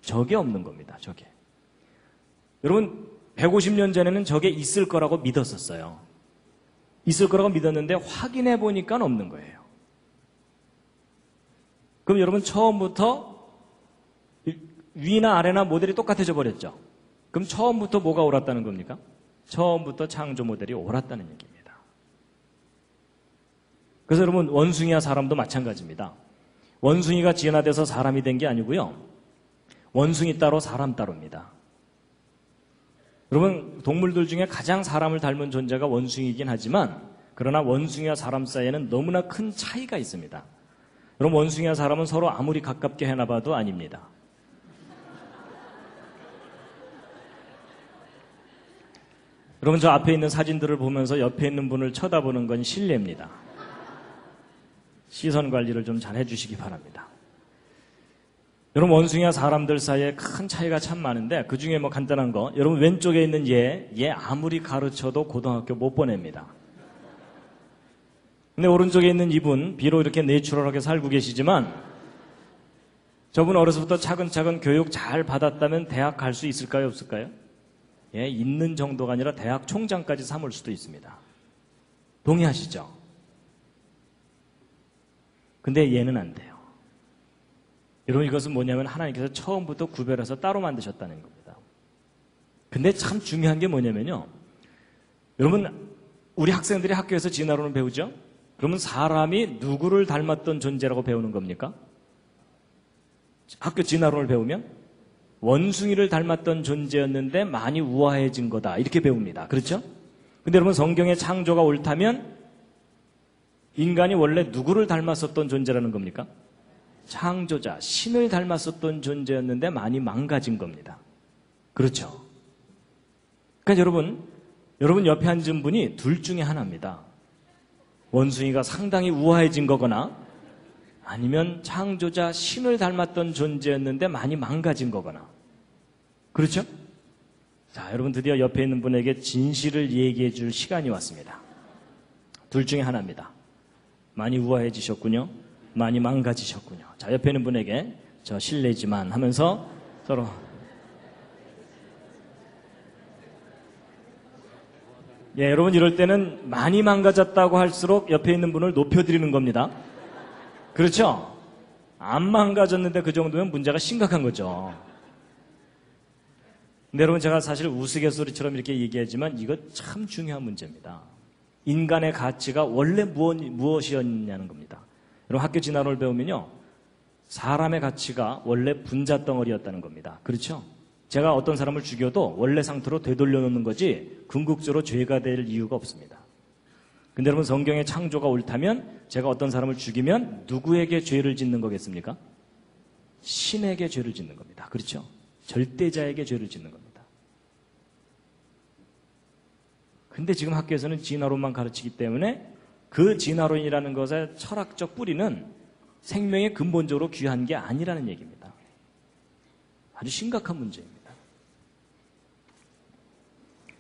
저게 없는 겁니다. 저게. 여러분 150년 전에는 저게 있을 거라고 믿었었어요. 있을 거라고 믿었는데 확인해 보니까 없는 거예요. 그럼 여러분 처음부터 위나 아래나 모델이 똑같아져 버렸죠. 그럼 처음부터 뭐가 옳았다는 겁니까? 처음부터 창조 모델이 옳았다는 얘기입니다. 그래서 여러분 원숭이와 사람도 마찬가지입니다. 원숭이가 진화돼서 사람이 된 게 아니고요. 원숭이 따로 사람 따로입니다. 여러분 동물들 중에 가장 사람을 닮은 존재가 원숭이긴 하지만 그러나 원숭이와 사람 사이에는 너무나 큰 차이가 있습니다. 여러분 원숭이와 사람은 서로 아무리 가깝게 해놔봐도 아닙니다. 여러분 저 앞에 있는 사진들을 보면서 옆에 있는 분을 쳐다보는 건 실례입니다. 시선 관리를 좀 잘 해주시기 바랍니다. 여러분 원숭이와 사람들 사이에 큰 차이가 참 많은데 그 중에 뭐 간단한 거 여러분 왼쪽에 있는 얘 아무리 가르쳐도 고등학교 못 보냅니다. 근데 오른쪽에 있는 이분 비록 이렇게 내추럴하게 살고 계시지만 저분 어려서부터 차근차근 교육 잘 받았다면 대학 갈 수 있을까요? 없을까요? 예, 있는 정도가 아니라 대학 총장까지 삼을 수도 있습니다. 동의하시죠? 근데 얘는 안 돼요. 여러분 이것은 뭐냐면 하나님께서 처음부터 구별해서 따로 만드셨다는 겁니다. 근데 참 중요한 게 뭐냐면요. 여러분 우리 학생들이 학교에서 진화론을 배우죠? 그러면 사람이 누구를 닮았던 존재라고 배우는 겁니까? 학교 진화론을 배우면 원숭이를 닮았던 존재였는데 많이 우아해진 거다 이렇게 배웁니다. 그렇죠? 근데 여러분 성경의 창조가 옳다면 인간이 원래 누구를 닮았었던 존재라는 겁니까? 창조자, 신을 닮았었던 존재였는데 많이 망가진 겁니다. 그렇죠? 그러니까 여러분 옆에 앉은 분이 둘 중에 하나입니다. 원숭이가 상당히 우아해진 거거나 아니면 창조자 신을 닮았던 존재였는데 많이 망가진 거거나. 그렇죠? 자, 여러분 드디어 옆에 있는 분에게 진실을 얘기해 줄 시간이 왔습니다. 둘 중에 하나입니다. 많이 우아해지셨군요. 많이 망가지셨군요. 자, 옆에 있는 분에게 저 실례지만 하면서 서로 예, 여러분 이럴 때는 많이 망가졌다고 할수록 옆에 있는 분을 높여드리는 겁니다. 그렇죠? 안 망가졌는데 그 정도면 문제가 심각한 거죠. 근데 여러분 제가 사실 우스갯소리처럼 이렇게 얘기하지만 이거 참 중요한 문제입니다. 인간의 가치가 원래 무엇이었냐는 겁니다. 여러분 학교 진화론을 배우면요. 사람의 가치가 원래 분자덩어리였다는 겁니다. 그렇죠? 제가 어떤 사람을 죽여도 원래 상태로 되돌려 놓는 거지 궁극적으로 죄가 될 이유가 없습니다. 근데 여러분 성경의 창조가 옳다면 제가 어떤 사람을 죽이면 누구에게 죄를 짓는 거겠습니까? 신에게 죄를 짓는 겁니다. 그렇죠? 절대자에게 죄를 짓는 겁니다. 근데 지금 학교에서는 진화론만 가르치기 때문에 그 진화론이라는 것의 철학적 뿌리는 생명의 근본적으로 귀한 게 아니라는 얘기입니다. 아주 심각한 문제입니다.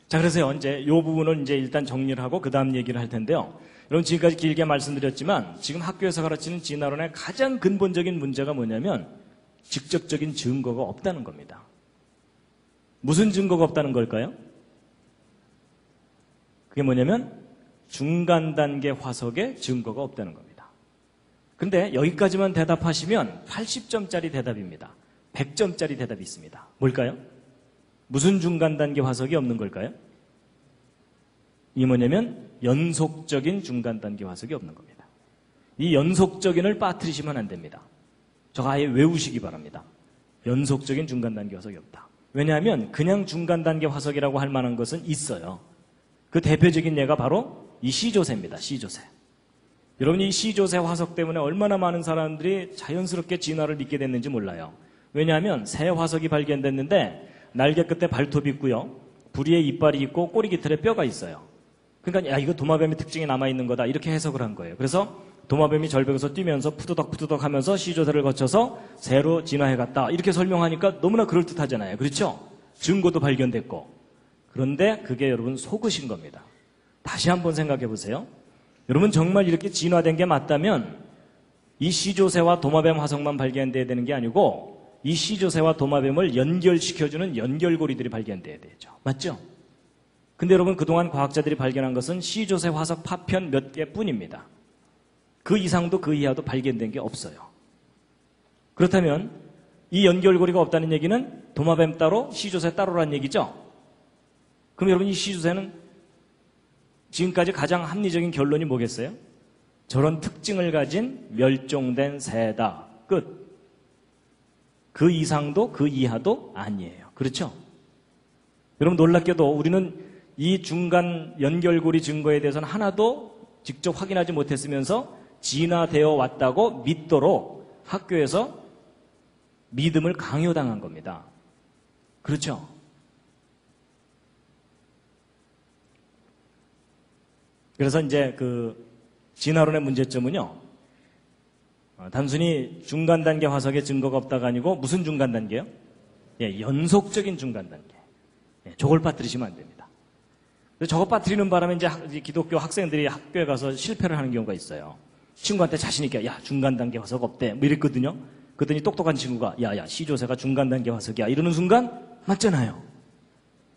자, 그래서 이제 이 부분을 이제 일단 정리를 하고 그 다음 얘기를 할 텐데요. 여러분 지금까지 길게 말씀드렸지만 지금 학교에서 가르치는 진화론의 가장 근본적인 문제가 뭐냐면 직접적인 증거가 없다는 겁니다. 무슨 증거가 없다는 걸까요? 그게 뭐냐면 중간 단계 화석에 증거가 없다는 겁니다. 근데 여기까지만 대답하시면 80점짜리 대답입니다. 100점짜리 대답이 있습니다. 뭘까요? 무슨 중간 단계 화석이 없는 걸까요? 이게 뭐냐면 연속적인 중간 단계 화석이 없는 겁니다. 이 연속적인을 빠뜨리시면 안 됩니다. 저거 아예 외우시기 바랍니다. 연속적인 중간 단계 화석이 없다. 왜냐하면 그냥 중간 단계 화석이라고 할 만한 것은 있어요. 그 대표적인 예가 바로 이 C조세입니다. C조세. 여러분이 이 C조세 화석 때문에 얼마나 많은 사람들이 자연스럽게 진화를 믿게 됐는지 몰라요. 왜냐하면 새 화석이 발견됐는데 날개 끝에 발톱이 있고요. 부리에 이빨이 있고 꼬리 깃털에 뼈가 있어요. 그러니까 야 이거 도마뱀의 특징이 남아있는 거다 이렇게 해석을 한 거예요. 그래서 도마뱀이 절벽에서 뛰면서 푸드덕푸드덕 하면서 C조세를 거쳐서 새로 진화해갔다 이렇게 설명하니까 너무나 그럴듯하잖아요. 그렇죠? 증거도 발견됐고. 그런데 그게 여러분 속으신 겁니다. 다시 한번 생각해 보세요. 여러분 정말 이렇게 진화된 게 맞다면 이 C조세와 도마뱀 화석만 발견돼야 되는 게 아니고 이 C조세와 도마뱀을 연결시켜주는 연결고리들이 발견돼야 되죠. 맞죠? 근데 여러분 그동안 과학자들이 발견한 것은 C조세 화석 파편 몇 개뿐입니다. 그 이상도 그 이하도 발견된 게 없어요. 그렇다면 이 연결고리가 없다는 얘기는 도마뱀 따로 C조세 따로라는 얘기죠? 그럼 여러분 이 C조세는 지금까지 가장 합리적인 결론이 뭐겠어요? 저런 특징을 가진 멸종된 새다. 끝. 그 이상도 그 이하도 아니에요. 그렇죠? 여러분 놀랍게도 우리는 이 중간 연결고리 증거에 대해서는 하나도 직접 확인하지 못했으면서 진화되어 왔다고 믿도록 학교에서 믿음을 강요당한 겁니다. 그렇죠? 그래서 이제 그 진화론의 문제점은요. 단순히 중간 단계 화석의 증거가 없다가 아니고 무슨 중간 단계요? 예, 연속적인 중간 단계. 예, 저걸 빠뜨리시면 안 됩니다. 저거 빠뜨리는 바람에 이제 기독교 학생들이 학교에 가서 실패를 하는 경우가 있어요. 친구한테 자신 있게 야 중간 단계 화석 없대 뭐 이랬거든요. 그랬더니 똑똑한 친구가 야야 C조세가 중간 단계 화석이야 이러는 순간 맞잖아요.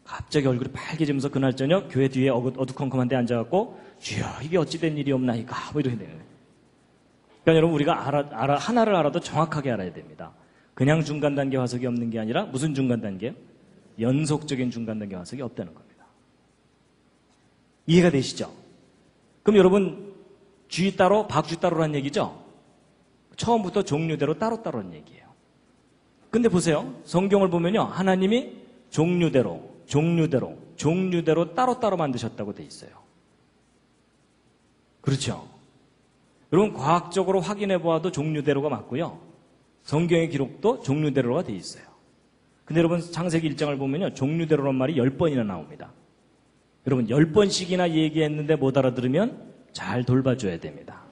갑자기 얼굴이 빨개지면서 그날 저녁 교회 뒤에 어두컴컴한 데 앉아갖고 주여 이게 어찌된 일이옵나이까 뭐 이렇게 되는 거예요. 그러니까 여러분 우리가 하나를 알아도 정확하게 알아야 됩니다. 그냥 중간 단계 화석이 없는 게 아니라 무슨 중간 단계요? 연속적인 중간 단계 화석이 없다는 겁니다. 이해가 되시죠? 그럼 여러분 쥐 따로 박쥐 따로란 얘기죠? 처음부터 종류대로 따로따로란 얘기예요. 근데 보세요. 성경을 보면요. 하나님이 종류대로 따로따로 만드셨다고 돼 있어요. 그렇죠? 여러분 과학적으로 확인해 보아도 종류대로가 맞고요. 성경의 기록도 종류대로가 돼 있어요. 근데 여러분 창세기 1장을 보면요. 종류대로란 말이 10번이나 나옵니다. 여러분 10번씩이나 얘기했는데 못 알아들으면 잘 돌봐줘야 됩니다.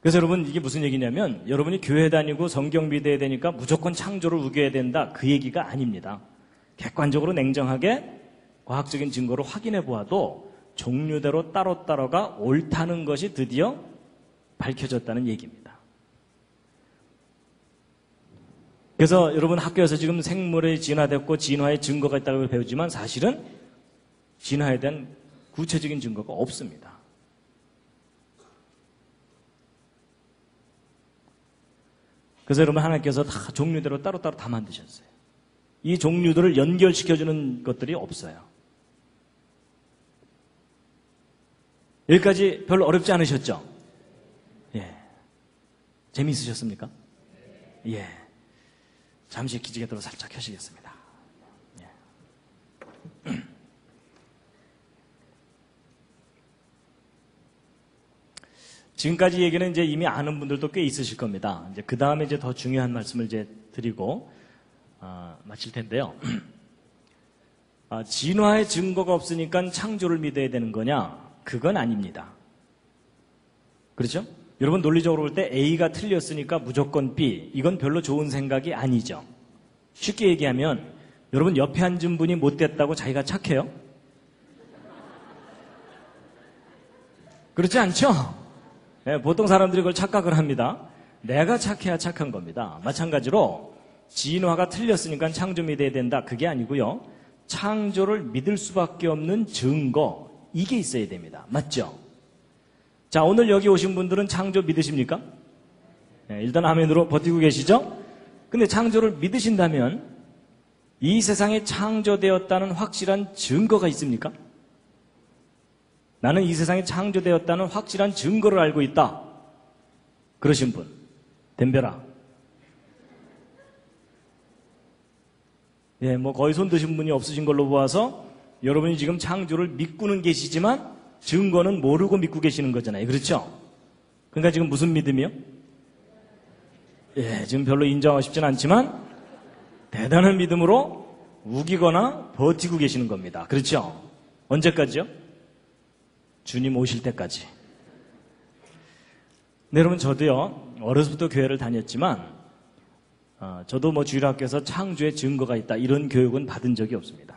그래서 여러분 이게 무슨 얘기냐면 여러분이 교회 다니고 성경 믿어야 되니까 무조건 창조를 우겨야 된다 그 얘기가 아닙니다. 객관적으로 냉정하게 과학적인 증거로 확인해 보아도 종류대로 따로따로가 옳다는 것이 드디어 밝혀졌다는 얘기입니다. 그래서 여러분 학교에서 지금 생물이 진화됐고 진화의 증거가 있다고 배우지만 사실은 진화에 대한 구체적인 증거가 없습니다. 그래서 여러분 하나님께서 다 종류대로 따로따로 다 만드셨어요. 이 종류들을 연결시켜주는 것들이 없어요. 여기까지 별로 어렵지 않으셨죠? 예. 재미있으셨습니까? 예. 잠시 기지개도로 살짝 켜시겠습니다. 예. 지금까지 얘기는 이제 이미 아는 분들도 꽤 있으실 겁니다. 이제 그 다음에 이제 더 중요한 말씀을 이제 드리고 마칠 텐데요. 진화의 증거가 없으니까 창조를 믿어야 되는 거냐? 그건 아닙니다. 그렇죠? 여러분 논리적으로 볼 때 A가 틀렸으니까 무조건 B. 이건 별로 좋은 생각이 아니죠. 쉽게 얘기하면 여러분 옆에 앉은 분이 못됐다고 자기가 착해요? 그렇지 않죠? 네, 보통 사람들이 그걸 착각을 합니다. 내가 착해야 착한 겁니다. 마찬가지로 진화가 틀렸으니까 창조 믿어야 된다. 그게 아니고요. 창조를 믿을 수밖에 없는 증거 이게 있어야 됩니다. 맞죠? 자, 오늘 여기 오신 분들은 창조 믿으십니까? 네, 일단 아멘으로 버티고 계시죠? 근데 창조를 믿으신다면 이 세상에 창조되었다는 확실한 증거가 있습니까? 나는 이 세상에 창조되었다는 확실한 증거를 알고 있다. 그러신 분, 덤벼라. 예, 뭐 거의 손 드신 분이 없으신 걸로 보아서 여러분이 지금 창조를 믿고는 계시지만 증거는 모르고 믿고 계시는 거잖아요. 그렇죠? 그러니까 지금 무슨 믿음이요? 예, 지금 별로 인정하고 싶진 않지만 대단한 믿음으로 우기거나 버티고 계시는 겁니다. 그렇죠? 언제까지요? 주님 오실 때까지. 네, 여러분 저도요 어려서부터 교회를 다녔지만 저도 뭐 주일학교에서 창조의 증거가 있다 이런 교육은 받은 적이 없습니다.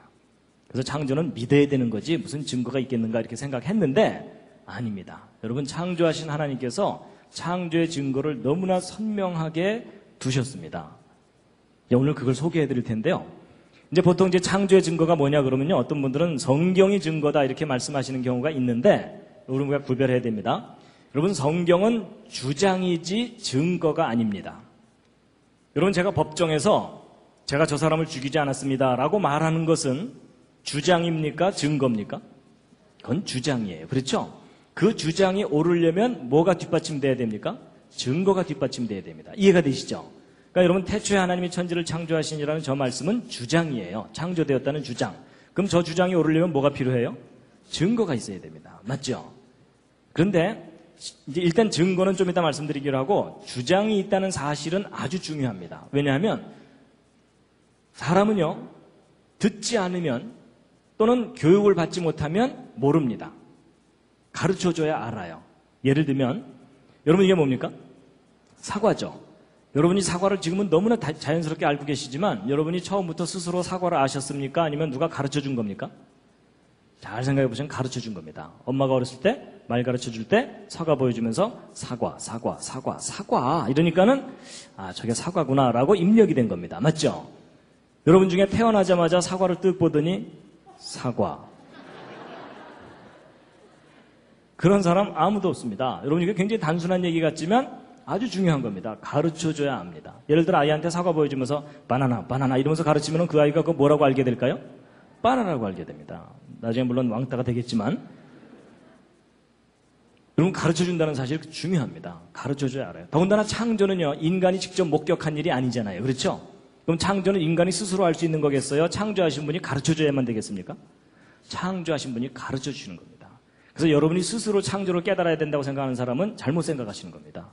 그래서 창조는 믿어야 되는 거지 무슨 증거가 있겠는가 이렇게 생각했는데 아닙니다. 여러분 창조하신 하나님께서 창조의 증거를 너무나 선명하게 두셨습니다. 오늘 그걸 소개해 드릴 텐데요. 이제 보통 이제 창조의 증거가 뭐냐 그러면요. 어떤 분들은 성경이 증거다 이렇게 말씀하시는 경우가 있는데 우리가 구별해야 됩니다. 여러분 성경은 주장이지 증거가 아닙니다. 여러분 제가 법정에서 제가 저 사람을 죽이지 않았습니다 라고 말하는 것은 주장입니까? 증거입니까? 그건 주장이에요. 그렇죠? 그 주장이 오르려면 뭐가 뒷받침돼야 됩니까? 증거가 뒷받침돼야 됩니다. 이해가 되시죠? 그러니까 여러분 태초에 하나님이 천지를 창조하시니라는 저 말씀은 주장이에요. 창조되었다는 주장. 그럼 저 주장이 오르려면 뭐가 필요해요? 증거가 있어야 됩니다. 맞죠? 그런데 이제 일단 증거는 좀 이따 말씀드리기로 하고 주장이 있다는 사실은 아주 중요합니다. 왜냐하면 사람은요 듣지 않으면 또는 교육을 받지 못하면 모릅니다. 가르쳐줘야 알아요. 예를 들면 여러분 이게 뭡니까? 사과죠. 여러분이 사과를 지금은 너무나 자연스럽게 알고 계시지만 여러분이 처음부터 스스로 사과를 아셨습니까? 아니면 누가 가르쳐준 겁니까? 잘 생각해 보시면 가르쳐준 겁니다. 엄마가 어렸을 때 말 가르쳐줄 때 사과 보여주면서 사과 이러니까는 아 저게 사과구나 라고 입력이 된 겁니다. 맞죠? 여러분 중에 태어나자마자 사과를 뜩 보더니 사과 그런 사람 아무도 없습니다. 여러분, 이게 굉장히 단순한 얘기 같지만 아주 중요한 겁니다. 가르쳐줘야 합니다. 예를 들어 아이한테 사과 보여주면서 바나나, 바나나 이러면서 가르치면 그 아이가 그거 뭐라고 알게 될까요? 바나나라고 알게 됩니다. 나중에 물론 왕따가 되겠지만, 여러분, 가르쳐준다는 사실 중요합니다. 가르쳐줘야 알아요. 더군다나 창조는요, 인간이 직접 목격한 일이 아니잖아요. 그렇죠? 그럼 창조는 인간이 스스로 할 수 있는 거겠어요? 창조하신 분이 가르쳐줘야만 되겠습니까? 창조하신 분이 가르쳐주시는 겁니다. 그래서 여러분이 스스로 창조를 깨달아야 된다고 생각하는 사람은 잘못 생각하시는 겁니다.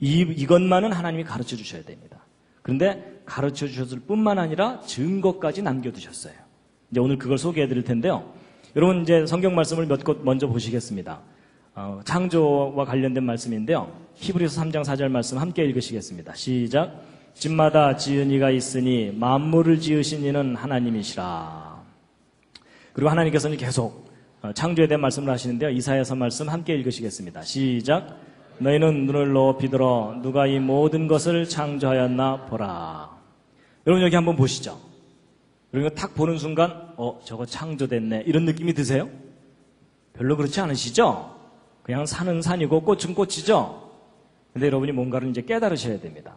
이것만은 하나님이 가르쳐 주셔야 됩니다. 그런데 가르쳐 주셨을 뿐만 아니라 증거까지 남겨두셨어요. 이제 오늘 그걸 소개해 드릴 텐데요. 여러분, 이제 성경 말씀을 몇 곳 먼저 보시겠습니다. 창조와 관련된 말씀인데요. 히브리서 3장 4절 말씀 함께 읽으시겠습니다. 시작. 집마다 지은 이가 있으니 만물을 지으신 이는 하나님이시라. 그리고 하나님께서는 계속 창조에 대한 말씀을 하시는데요. 이사야서 말씀 함께 읽으시겠습니다. 시작. 너희는 눈을 높이 들어 누가 이 모든 것을 창조하였나 보라. 여러분, 여기 한번 보시죠. 여러분, 탁 보는 순간 저거 창조됐네 이런 느낌이 드세요? 별로 그렇지 않으시죠? 그냥 산은 산이고 꽃은 꽃이죠? 근데 여러분이 뭔가를 이제 깨달으셔야 됩니다.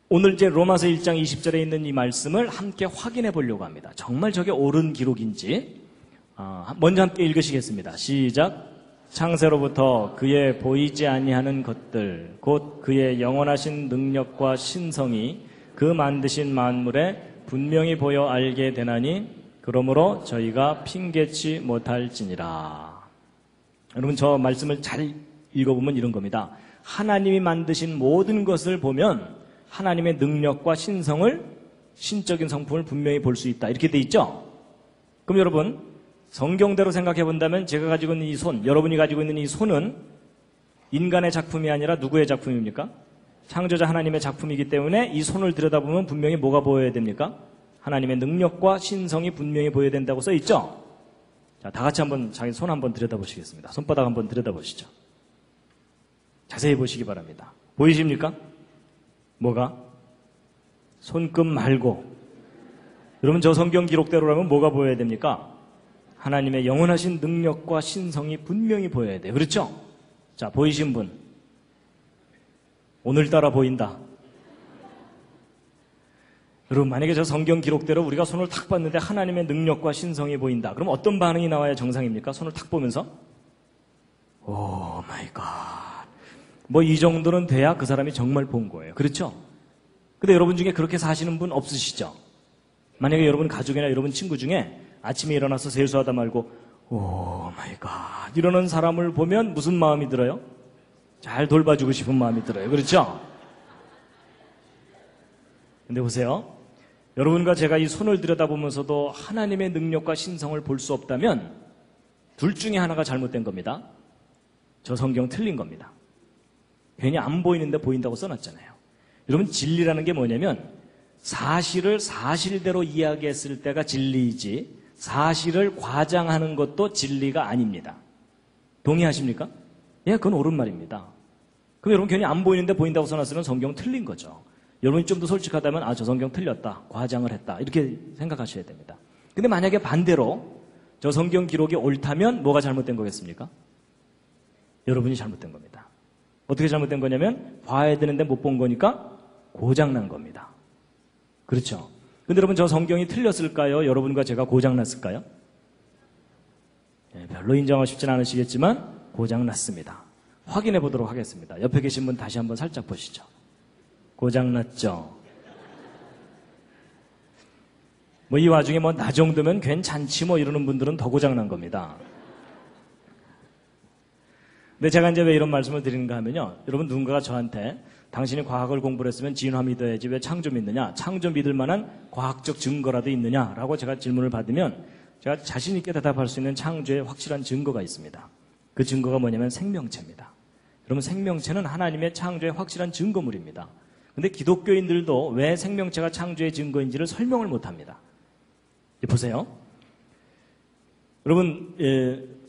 오늘 이제 로마서 1장 20절에 있는 이 말씀을 함께 확인해 보려고 합니다. 정말 저게 옳은 기록인지 먼저 함께 읽으시겠습니다. 시작. 창세로부터 그의 보이지 아니하는 것들 곧 그의 영원하신 능력과 신성이 그 만드신 만물에 분명히 보여 알게 되나니 그러므로 저희가 핑계치 못할지니라. 여러분, 저 말씀을 잘 읽어보면 이런 겁니다. 하나님이 만드신 모든 것을 보면 하나님의 능력과 신성을, 신적인 성품을 분명히 볼 수 있다. 이렇게 돼 있죠? 그럼 여러분, 성경대로 생각해 본다면 제가 가지고 있는 이 손, 여러분이 가지고 있는 이 손은 인간의 작품이 아니라 누구의 작품입니까? 창조자 하나님의 작품이기 때문에 이 손을 들여다보면 분명히 뭐가 보여야 됩니까? 하나님의 능력과 신성이 분명히 보여야 된다고 써 있죠? 자, 다 같이 한번 자기 손 한번 들여다보시겠습니다. 손바닥 한번 들여다보시죠. 자세히 보시기 바랍니다. 보이십니까? 뭐가? 손끝 말고. 여러분, 저 성경 기록대로라면 뭐가 보여야 됩니까? 하나님의 영원하신 능력과 신성이 분명히 보여야 돼요. 그렇죠? 자, 보이신 분. 오늘따라 보인다. 여러분, 만약에 저 성경 기록대로 우리가 손을 탁 봤는데 하나님의 능력과 신성이 보인다. 그럼 어떤 반응이 나와야 정상입니까? 손을 탁 보면서? 오 마이 갓. 뭐 이 정도는 돼야 그 사람이 정말 본 거예요. 그렇죠? 근데 여러분 중에 그렇게 사시는 분 없으시죠? 만약에 여러분 가족이나 여러분 친구 중에 아침에 일어나서 세수하다 말고 오 마이 갓 이러는 사람을 보면 무슨 마음이 들어요? 잘 돌봐주고 싶은 마음이 들어요. 그렇죠? 근데 보세요. 여러분과 제가 이 손을 들여다보면서도 하나님의 능력과 신성을 볼 수 없다면 둘 중에 하나가 잘못된 겁니다. 저 성경 틀린 겁니다. 괜히 안 보이는데 보인다고 써놨잖아요. 여러분, 진리라는 게 뭐냐면 사실을 사실대로 이야기했을 때가 진리이지 사실을 과장하는 것도 진리가 아닙니다. 동의하십니까? 예, 그건 옳은 말입니다. 그럼 여러분 괜히 안 보이는데 보인다고 써놨으면 성경 틀린 거죠. 여러분이 좀 더 솔직하다면 저 성경 틀렸다, 과장을 했다 이렇게 생각하셔야 됩니다. 근데 만약에 반대로 저 성경 기록이 옳다면 뭐가 잘못된 거겠습니까? 여러분이 잘못된 겁니다. 어떻게 잘못된 거냐면 봐야 되는데 못 본 거니까 고장난 겁니다. 그렇죠? 근데 여러분, 저 성경이 틀렸을까요? 여러분과 제가 고장났을까요? 네, 별로 인정하고 싶진 않으시겠지만 고장났습니다. 확인해 보도록 하겠습니다. 옆에 계신 분 다시 한번 살짝 보시죠. 고장났죠? 뭐 이 와중에 뭐 나 정도면 괜찮지 뭐 이러는 분들은 더 고장난 겁니다. 근데 제가 이제 왜 이런 말씀을 드리는가 하면요. 여러분, 누군가가 저한테 당신이 과학을 공부를 했으면 진화 믿어야지 왜 창조 믿느냐? 창조 믿을 만한 과학적 증거라도 있느냐라고 제가 질문을 받으면 제가 자신 있게 대답할 수 있는 창조의 확실한 증거가 있습니다. 그 증거가 뭐냐면 생명체입니다. 여러분, 생명체는 하나님의 창조의 확실한 증거물입니다. 근데 기독교인들도 왜 생명체가 창조의 증거인지를 설명을 못합니다. 보세요. 여러분,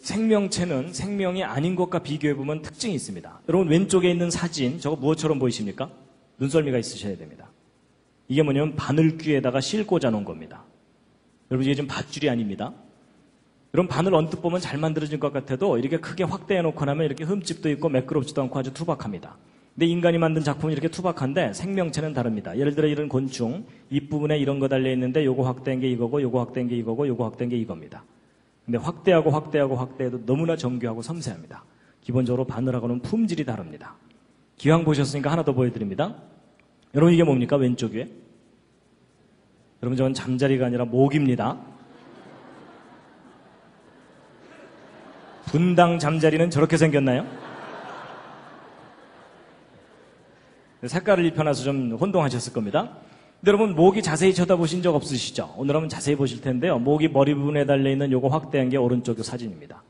생명체는 생명이 아닌 것과 비교해보면 특징이 있습니다. 여러분, 왼쪽에 있는 사진, 저거 무엇처럼 보이십니까? 눈썰미가 있으셔야 됩니다. 이게 뭐냐면 바늘귀에다가 실 꽂아 놓은 겁니다. 여러분, 이게 지금 밧줄이 아닙니다. 이런 바늘 언뜻 보면 잘 만들어진 것 같아도 이렇게 크게 확대해 놓고 나면 이렇게 흠집도 있고 매끄럽지도 않고 아주 투박합니다. 근데 인간이 만든 작품은 이렇게 투박한데 생명체는 다릅니다. 예를 들어 이런 곤충, 잎부분에 이런 거 달려있는데 요거 확대한 게 이거고 요거 확대한 게 이거고 요거 확대한 게 이겁니다. 근데 확대해도 너무나 정교하고 섬세합니다. 기본적으로 바늘하고는 품질이 다릅니다. 기왕 보셨으니까 하나 더 보여드립니다. 여러분 이게 뭡니까? 왼쪽 위에? 여러분 저건 잠자리가 아니라 모기입니다. 분당 잠자리는 저렇게 생겼나요? 색깔을 입혀놔서 좀 혼동하셨을 겁니다. 근데 여러분 모기 자세히 쳐다보신 적 없으시죠? 오늘 한번 자세히 보실 텐데요. 모기 머리 부분에 달려있는 요거 확대한 게 오른쪽 사진입니다.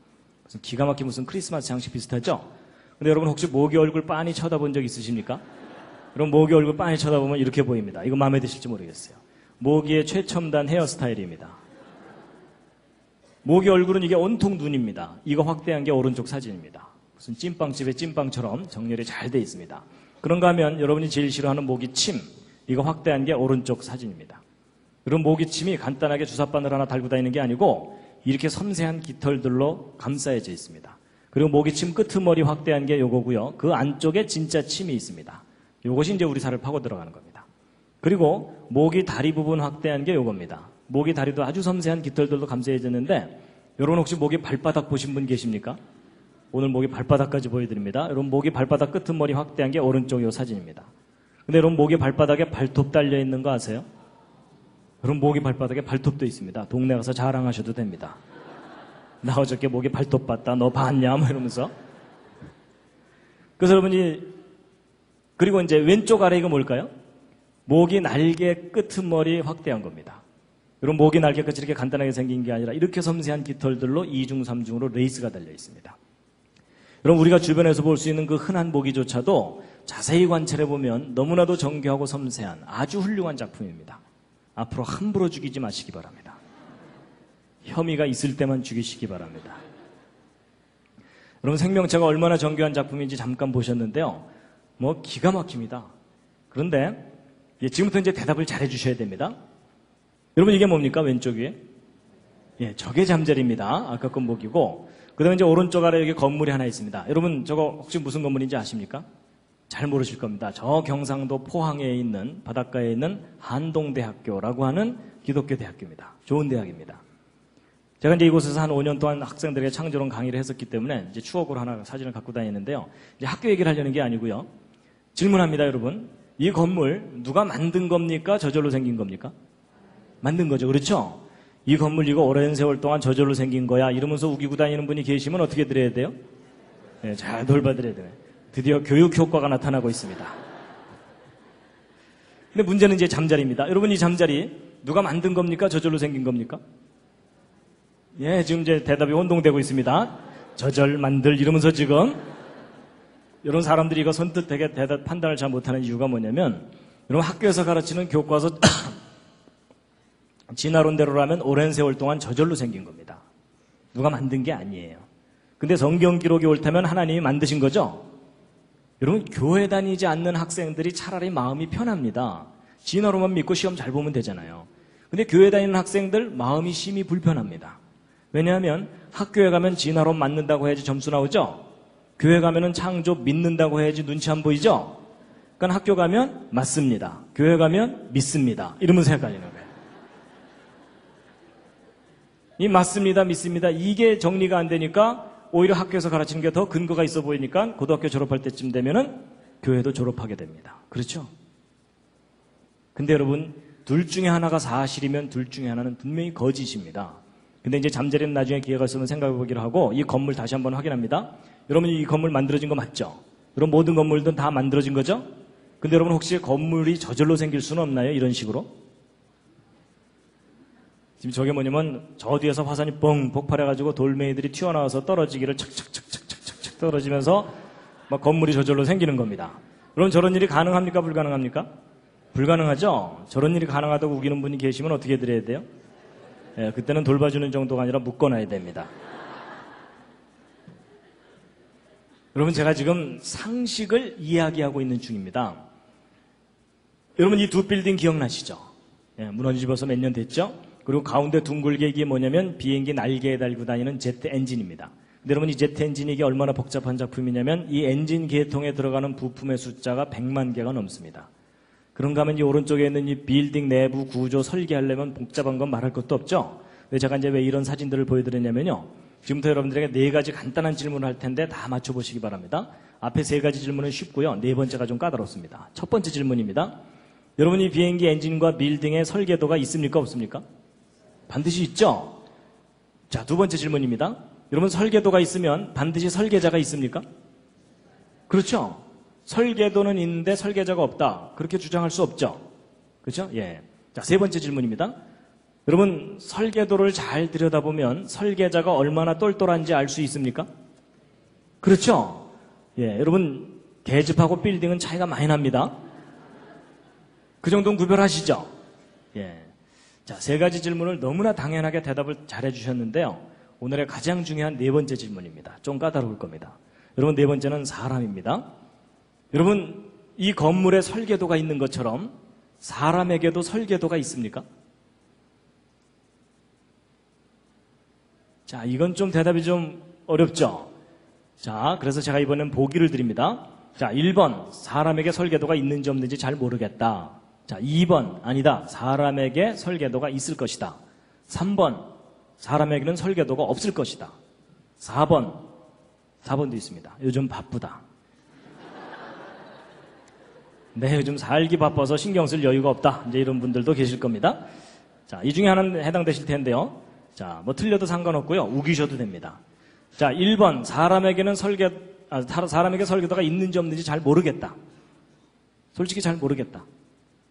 무슨 기가 막힌 무슨 크리스마스 장식 비슷하죠? 근데 여러분 혹시 모기 얼굴 빤히 쳐다본 적 있으십니까? 여러분 모기 얼굴 빤히 쳐다보면 이렇게 보입니다. 이거 마음에 드실지 모르겠어요. 모기의 최첨단 헤어스타일입니다. 모기 얼굴은 이게 온통 눈입니다. 이거 확대한 게 오른쪽 사진입니다. 무슨 찐빵집의 찐빵처럼 정렬이 잘 돼 있습니다. 그런가 하면 여러분이 제일 싫어하는 모기침, 이거 확대한 게 오른쪽 사진입니다. 그럼 모기침이 간단하게 주사바늘 하나 달고 다니는 게 아니고 이렇게 섬세한 깃털들로 감싸여져 있습니다. 그리고 모기침 끄트머리 확대한 게 요거고요. 그 안쪽에 진짜 침이 있습니다. 요것이 이제 우리 살을 파고 들어가는 겁니다. 그리고 모기 다리 부분 확대한 게 요겁니다. 모기 다리도 아주 섬세한 깃털들로 감싸여졌는데 여러분 혹시 모기 발바닥 보신 분 계십니까? 오늘 모기 발바닥까지 보여드립니다. 여러분 모기 발바닥 끄트머리 확대한 게 오른쪽 요 사진입니다. 근데 여러분 모기 발바닥에 발톱 달려있는 거 아세요? 여러분 모기 발바닥에 발톱도 있습니다. 동네 가서 자랑하셔도 됩니다. 나 어저께 모기 발톱 봤다. 너 봤냐? 뭐 이러면서. 그래서 여러분이 그리고 이제 왼쪽 아래 이거 뭘까요? 모기 날개 끄트머리 확대한 겁니다. 여러분 모기 날개 끝이 이렇게 간단하게 생긴 게 아니라 이렇게 섬세한 깃털들로 2중, 3중으로 레이스가 달려 있습니다. 여러분 우리가 주변에서 볼 수 있는 그 흔한 모기조차도 자세히 관찰해보면 너무나도 정교하고 섬세한 아주 훌륭한 작품입니다. 앞으로 함부로 죽이지 마시기 바랍니다. 혐의가 있을 때만 죽이시기 바랍니다. 여러분 생명체가 얼마나 정교한 작품인지 잠깐 보셨는데요. 뭐 기가 막힙니다. 그런데 지금부터 이제 대답을 잘 해주셔야 됩니다. 여러분 이게 뭡니까? 왼쪽 위에? 예, 저게 잠자리입니다. 아까 건 모기고 그 다음에 이제 오른쪽 아래 여기 건물이 하나 있습니다. 여러분 저거 혹시 무슨 건물인지 아십니까? 잘 모르실 겁니다. 저 경상도 포항에 있는 바닷가에 있는 한동대학교라고 하는 기독교 대학교입니다. 좋은 대학입니다. 제가 이제 이곳에서 한 5년 동안 학생들에게 창조론 강의를 했었기 때문에 이제 추억으로 하나 사진을 갖고 다니는데요. 이제 학교 얘기를 하려는 게 아니고요. 질문합니다, 여러분. 이 건물 누가 만든 겁니까? 저절로 생긴 겁니까? 만든 거죠. 그렇죠? 이 건물 이거 오랜 세월 동안 저절로 생긴 거야. 이러면서 우기고 다니는 분이 계시면 어떻게 드려야 돼요? 네, 잘 돌봐드려야 돼요. 드디어 교육 효과가 나타나고 있습니다. 근데 문제는 이제 잠자리입니다. 여러분 이 잠자리 누가 만든 겁니까? 저절로 생긴 겁니까? 예, 지금 이제 대답이 혼동되고 있습니다. 저절 만들 이러면서 지금 이런 사람들이 이거 선뜻 되게 대답 판단을 잘 못하는 이유가 뭐냐면 여러분 학교에서 가르치는 교과서 진화론대로라면 오랜 세월 동안 저절로 생긴 겁니다. 누가 만든 게 아니에요. 근데 성경 기록이 옳다면 하나님이 만드신 거죠? 여러분 교회 다니지 않는 학생들이 차라리 마음이 편합니다. 진화론만 믿고 시험 잘 보면 되잖아요. 근데 교회 다니는 학생들 마음이 심히 불편합니다. 왜냐하면 학교에 가면 진화론 맞는다고 해야지 점수 나오죠? 교회 가면은 창조 믿는다고 해야지 눈치 안 보이죠? 그러니까 학교 가면 맞습니다. 교회 가면 믿습니다. 이러면서 헷갈리는 거예요. 이 맞습니다, 믿습니다. 이게 정리가 안 되니까 오히려 학교에서 가르치는 게 더 근거가 있어 보이니까 고등학교 졸업할 때쯤 되면은 교회도 졸업하게 됩니다. 그렇죠? 근데 여러분, 둘 중에 하나가 사실이면 둘 중에 하나는 분명히 거짓입니다. 근데 이제 잠자리는 나중에 기회가 있으면 생각해 보기로 하고 이 건물 다시 한번 확인합니다. 여러분 이 건물 만들어진 거 맞죠? 여러분 모든 건물들은 다 만들어진 거죠? 근데 여러분 혹시 건물이 저절로 생길 수는 없나요? 이런 식으로? 지금 저게 뭐냐면 저 뒤에서 화산이 뻥 폭발해가지고 돌멩이들이 튀어나와서 떨어지기를 착착착착착착 떨어지면서 막 건물이 저절로 생기는 겁니다. 그럼 저런 일이 가능합니까? 불가능합니까? 불가능하죠? 저런 일이 가능하다고 우기는 분이 계시면 어떻게 드려야 돼요? 예, 그때는 돌봐주는 정도가 아니라 묶어놔야 됩니다. 여러분 제가 지금 상식을 이야기하고 있는 중입니다. 여러분 이 두 빌딩 기억나시죠? 예, 무너지면서 몇 년 됐죠? 그리고 가운데 둥글게 이게 뭐냐면 비행기 날개에 달고 다니는 제트 엔진입니다. 근데 여러분 이 제트 엔진이 이게 얼마나 복잡한 작품이냐면 이 엔진 계통에 들어가는 부품의 숫자가 100만 개가 넘습니다. 그런가 하면 이 오른쪽에 있는 이 빌딩 내부 구조 설계하려면 복잡한 건 말할 것도 없죠. 근데 제가 이제 왜 이런 사진들을 보여드렸냐면요. 지금부터 여러분들에게 4가지 간단한 질문을 할 텐데 다 맞춰보시기 바랍니다. 앞에 3가지 질문은 쉽고요. 4번째가 좀 까다롭습니다. 첫 번째 질문입니다. 여러분 이 비행기 엔진과 빌딩의 설계도가 있습니까? 없습니까? 반드시 있죠? 자, 2번째 질문입니다. 여러분 설계도가 있으면 반드시 설계자가 있습니까? 그렇죠? 설계도는 있는데 설계자가 없다. 그렇게 주장할 수 없죠? 그렇죠? 예. 자, 3번째 질문입니다. 여러분 설계도를 잘 들여다보면 설계자가 얼마나 똘똘한지 알 수 있습니까? 그렇죠? 예, 여러분 계집하고 빌딩은 차이가 많이 납니다. 그 정도는 구별하시죠? 예. 자, 3가지 질문을 너무나 당연하게 대답을 잘 해주셨는데요. 오늘의 가장 중요한 4번째 질문입니다. 좀 까다로울 겁니다. 여러분 4번째는 사람입니다. 여러분 이 건물에 설계도가 있는 것처럼 사람에게도 설계도가 있습니까? 자, 이건 좀 대답이 좀 어렵죠? 자, 그래서 제가 이번엔 보기를 드립니다. 자, 1번 사람에게 설계도가 있는지 없는지 잘 모르겠다. 자, 2번 아니다. 사람에게 설계도가 있을 것이다. 3번 사람에게는 설계도가 없을 것이다. 4번도 있습니다. 요즘 바쁘다. 네, 요즘 살기 바빠서 신경 쓸 여유가 없다. 이제 이런 분들도 계실 겁니다. 자, 이 중에 하나는 해당되실 텐데요. 자, 뭐 틀려도 상관없고요. 우기셔도 됩니다. 자, 1번 사람에게 설계도가 있는지 없는지 잘 모르겠다. 솔직히 잘 모르겠다.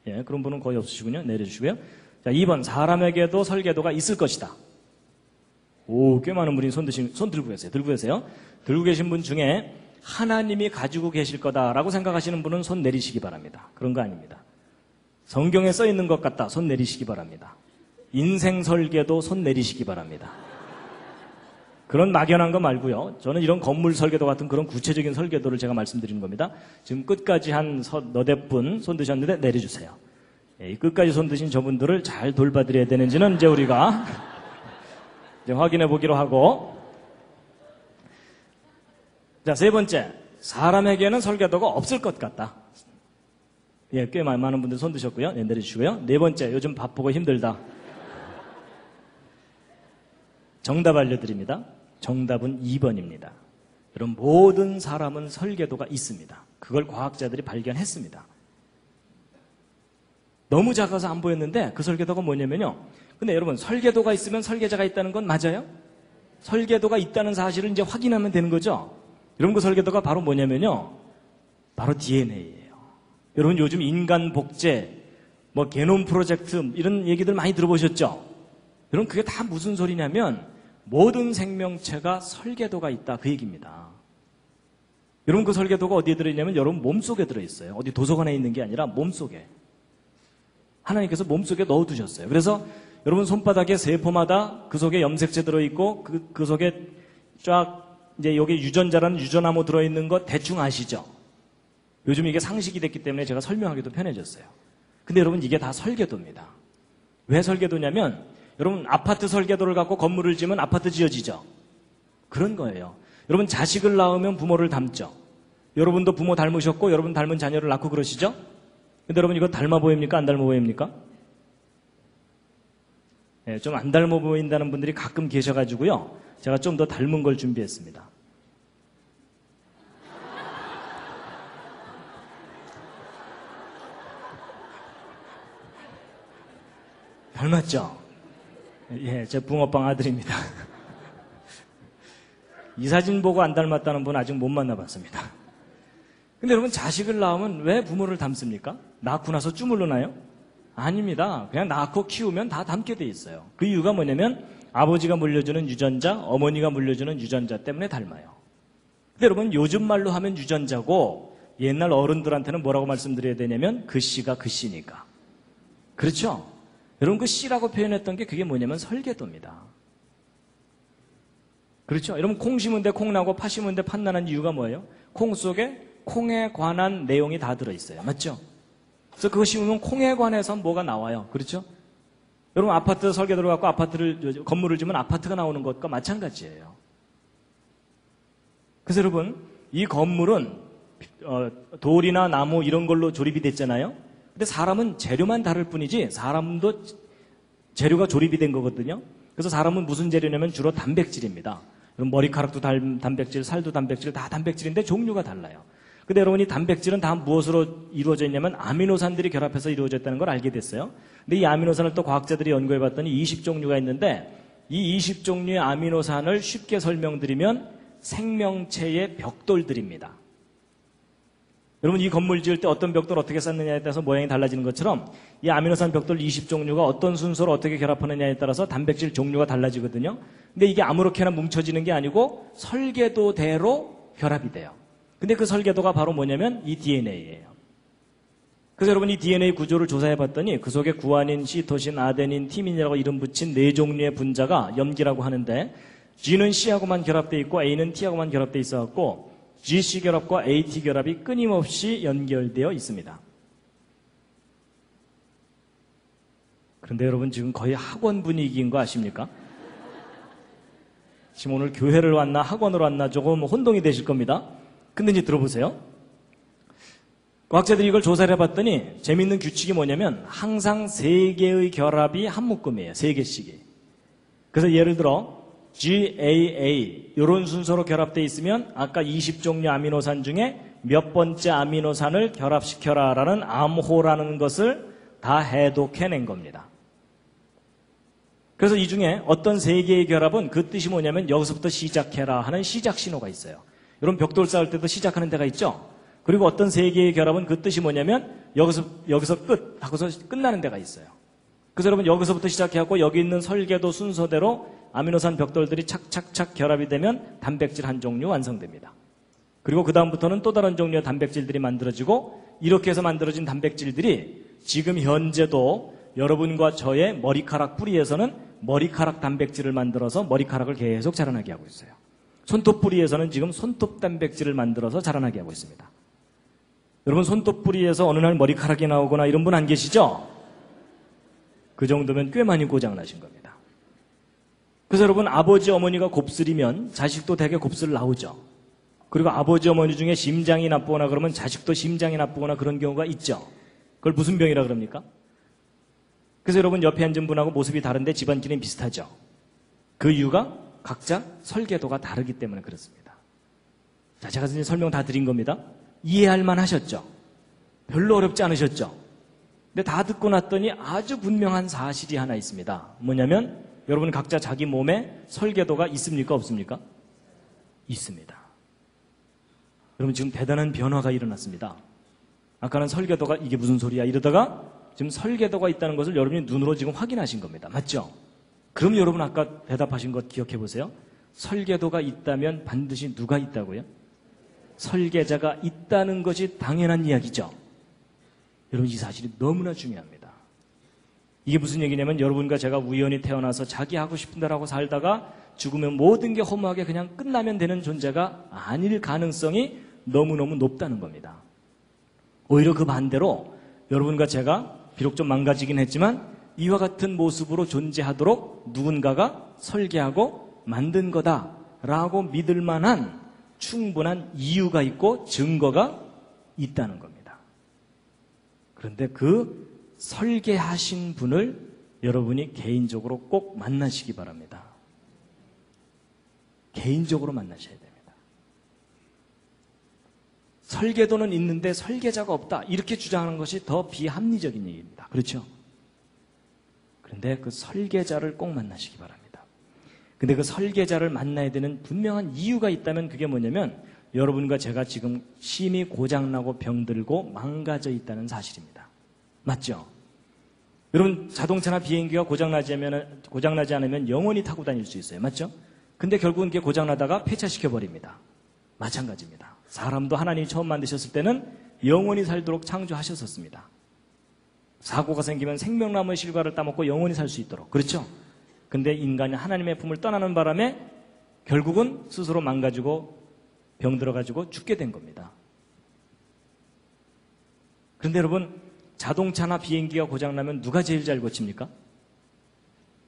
예, 그런 분은 거의 없으시군요. 내려주시고요. 자, 2번 사람에게도 설계도가 있을 것이다. 오, 꽤 많은 분이 손 들고 계세요. 들고 계세요. 들고 계신 분 중에 하나님이 가지고 계실 거다라고 생각하시는 분은 손 내리시기 바랍니다. 그런 거 아닙니다. 성경에 써 있는 것 같다. 손 내리시기 바랍니다. 인생 설계도 손 내리시기 바랍니다. 그런 막연한 거 말고요. 저는 이런 건물 설계도 같은 그런 구체적인 설계도를 제가 말씀드리는 겁니다. 지금 끝까지 한 너댓 분 손 드셨는데 내려주세요. 이 끝까지 손 드신 저분들을 잘 돌봐드려야 되는지는 이제 우리가 이제 확인해 보기로 하고. 자, 3번째. 사람에게는 설계도가 없을 것 같다. 예, 꽤 많은 분들 손 드셨고요. 네, 내려주시고요. 4번째. 요즘 바쁘고 힘들다. 정답 알려드립니다. 정답은 2번입니다. 여러분, 모든 사람은 설계도가 있습니다. 그걸 과학자들이 발견했습니다. 너무 작아서 안 보였는데 그 설계도가 뭐냐면요. 근데 여러분, 설계도가 있으면 설계자가 있다는 건 맞아요? 설계도가 있다는 사실을 이제 확인하면 되는 거죠. 여러분, 그 설계도가 바로 뭐냐면요. 바로 DNA예요. 여러분, 요즘 인간 복제, 뭐 게놈 프로젝트 이런 얘기들 많이 들어보셨죠? 여러분, 그게 다 무슨 소리냐면 모든 생명체가 설계도가 있다, 그 얘기입니다. 여러분, 그 설계도가 어디에 들어있냐면 여러분 몸속에 들어있어요. 어디 도서관에 있는 게 아니라 몸속에. 하나님께서 몸속에 넣어두셨어요. 그래서 여러분 손바닥에 세포마다 그 속에 염색체 들어있고 그 속에 쫙 이제 여기 유전자라는 유전암호 들어있는 거 대충 아시죠? 요즘 이게 상식이 됐기 때문에 제가 설명하기도 편해졌어요. 근데 여러분, 이게 다 설계도입니다. 왜 설계도냐면 여러분, 아파트 설계도를 갖고 건물을 지으면 아파트 지어지죠? 그런 거예요. 여러분, 자식을 낳으면 부모를 닮죠? 여러분도 부모 닮으셨고 여러분 닮은 자녀를 낳고 그러시죠? 근데 여러분, 이거 닮아 보입니까? 안 닮아 보입니까? 네, 좀 안 닮아 보인다는 분들이 가끔 계셔가지고요. 제가 좀 더 닮은 걸 준비했습니다. 닮았죠? 예, 제 붕어빵 아들입니다. 이 사진 보고 안 닮았다는 분 아직 못 만나봤습니다. 근데 여러분, 자식을 낳으면 왜 부모를 닮습니까? 낳고 나서 주물러나요? 아닙니다. 그냥 낳고 키우면 다 닮게 돼 있어요. 그 이유가 뭐냐면 아버지가 물려주는 유전자, 어머니가 물려주는 유전자 때문에 닮아요. 근데 여러분, 요즘 말로 하면 유전자고 옛날 어른들한테는 뭐라고 말씀드려야 되냐면 그 씨가 그 씨니까. 그렇죠? 여러분, 그 씨라고 표현했던 게 그게 뭐냐면 설계도입니다. 그렇죠? 여러분, 콩 심은 데 콩 나고 파 심은 데 팥 나는 이유가 뭐예요? 콩 속에 콩에 관한 내용이 다 들어있어요. 맞죠? 그래서 그거 심으면 콩에 관해서 뭐가 나와요. 그렇죠? 여러분 아파트 설계 들어갖고 건물을 지으면 아파트가 나오는 것과 마찬가지예요. 그래서 여러분 이 건물은 돌이나 나무 이런 걸로 조립이 됐잖아요. 근데 사람은 재료만 다를 뿐이지 사람도 재료가 조립이 된 거거든요. 그래서 사람은 무슨 재료냐면 주로 단백질입니다. 여러분 머리카락도 단백질, 살도 단백질, 다 단백질인데 종류가 달라요. 근데 여러분 이 단백질은 다 무엇으로 이루어져 있냐면 아미노산들이 결합해서 이루어져 있다는 걸 알게 됐어요. 근데 이 아미노산을 또 과학자들이 연구해 봤더니 20종류가 있는데 이 20종류의 아미노산을 쉽게 설명드리면 생명체의 벽돌들입니다. 여러분 이 건물 지을 때 어떤 벽돌 어떻게 쌓느냐에 따라서 모양이 달라지는 것처럼 이 아미노산 벽돌 20종류가 어떤 순서로 어떻게 결합하느냐에 따라서 단백질 종류가 달라지거든요. 근데 이게 아무렇게나 뭉쳐지는 게 아니고 설계도대로 결합이 돼요. 근데 그 설계도가 바로 뭐냐면 이 DNA예요. 그래서 여러분 이 DNA 구조를 조사해 봤더니 그 속에 구아닌, 시토신, 아데닌, 티민이라고 이름 붙인 4종류의 분자가 염기라고 하는데 G는 C하고만 결합되어 있고 A는 T하고만 결합되어 있어갖고 GC 결합과 AT 결합이 끊임없이 연결되어 있습니다. 그런데 여러분 지금 거의 학원 분위기인 거 아십니까? 지금 오늘 교회를 왔나 학원을 왔나 조금 혼동이 되실 겁니다. 근데 이제 들어보세요. 과학자들이 이걸 조사를 해봤더니 재밌는 규칙이 뭐냐면 항상 3개의 결합이 한 묶음이에요. 3개씩이. 그래서 예를 들어 GAA 이런 순서로 결합되어 있으면 아까 20종류 아미노산 중에 몇 번째 아미노산을 결합시켜라 라는 암호라는 것을 다 해독해낸 겁니다. 그래서 이 중에 어떤 3개의 결합은 그 뜻이 뭐냐면 여기서부터 시작해라 하는 시작 신호가 있어요. 여러분 벽돌 쌓을 때도 시작하는 데가 있죠. 그리고 어떤 3개의 결합은 그 뜻이 뭐냐면 여기서 끝 하고서 끝나는 데가 있어요. 그래서 여러분 여기서부터 시작해갖고 여기 있는 설계도 순서대로 아미노산 벽돌들이 착착착 결합이 되면 단백질 한 종류 완성됩니다. 그리고 그 다음부터는 또 다른 종류의 단백질들이 만들어지고 이렇게 해서 만들어진 단백질들이 지금 현재도 여러분과 저의 머리카락 뿌리에서는 머리카락 단백질을 만들어서 머리카락을 계속 자라나게 하고 있어요. 손톱 뿌리에서는 지금 손톱 단백질을 만들어서 자라나게 하고 있습니다. 여러분 손톱 뿌리에서 어느 날 머리카락이 나오거나 이런 분 안 계시죠? 그 정도면 꽤 많이 고장나신 겁니다. 그래서 여러분 아버지 어머니가 곱슬이면 자식도 되게 곱슬 나오죠. 그리고 아버지 어머니 중에 심장이 나쁘거나 그러면 자식도 심장이 나쁘거나 그런 경우가 있죠. 그걸 무슨 병이라 그럽니까? 그래서 여러분 옆에 앉은 분하고 모습이 다른데 집안끼리는 비슷하죠. 그 이유가 각자 설계도가 다르기 때문에 그렇습니다. 자, 제가 이제 설명 다 드린 겁니다. 이해할 만 하셨죠? 별로 어렵지 않으셨죠? 근데 다 듣고 났더니 아주 분명한 사실이 하나 있습니다. 뭐냐면 여러분 각자 자기 몸에 설계도가 있습니까? 없습니까? 있습니다. 여러분 지금 대단한 변화가 일어났습니다. 아까는 설계도가 이게 무슨 소리야 이러다가 지금 설계도가 있다는 것을 여러분이 눈으로 지금 확인하신 겁니다. 맞죠? 그럼 여러분 아까 대답하신 것 기억해 보세요. 설계도가 있다면 반드시 누가 있다고요? 설계자가 있다는 것이 당연한 이야기죠. 여러분 이 사실이 너무나 중요합니다. 이게 무슨 얘기냐면 여러분과 제가 우연히 태어나서 자기 하고 싶은 대로 하고 살다가 죽으면 모든 게 허무하게 그냥 끝나면 되는 존재가 아닐 가능성이 너무너무 높다는 겁니다. 오히려 그 반대로 여러분과 제가 비록 좀 망가지긴 했지만 이와 같은 모습으로 존재하도록 누군가가 설계하고 만든 거다라고 믿을 만한 충분한 이유가 있고 증거가 있다는 겁니다. 그런데 그 설계하신 분을 여러분이 개인적으로 꼭 만나시기 바랍니다. 개인적으로 만나셔야 됩니다. 설계도는 있는데 설계자가 없다 이렇게 주장하는 것이 더 비합리적인 얘기입니다. 그렇죠? 그런데 그 설계자를 꼭 만나시기 바랍니다. 근데 그 설계자를 만나야 되는 분명한 이유가 있다면 그게 뭐냐면 여러분과 제가 지금 심히 고장나고 병들고 망가져 있다는 사실입니다. 맞죠? 여러분 자동차나 비행기가 고장나지 않으면 영원히 타고 다닐 수 있어요. 맞죠? 근데 결국은 그게 고장나다가 폐차시켜버립니다. 마찬가지입니다. 사람도 하나님이 처음 만드셨을 때는 영원히 살도록 창조하셨었습니다. 사고가 생기면 생명나무의 실과를 따먹고 영원히 살 수 있도록. 그렇죠? 근데 인간이 하나님의 품을 떠나는 바람에 결국은 스스로 망가지고 병들어가지고 죽게 된 겁니다. 그런데 여러분 자동차나 비행기가 고장나면 누가 제일 잘 고칩니까?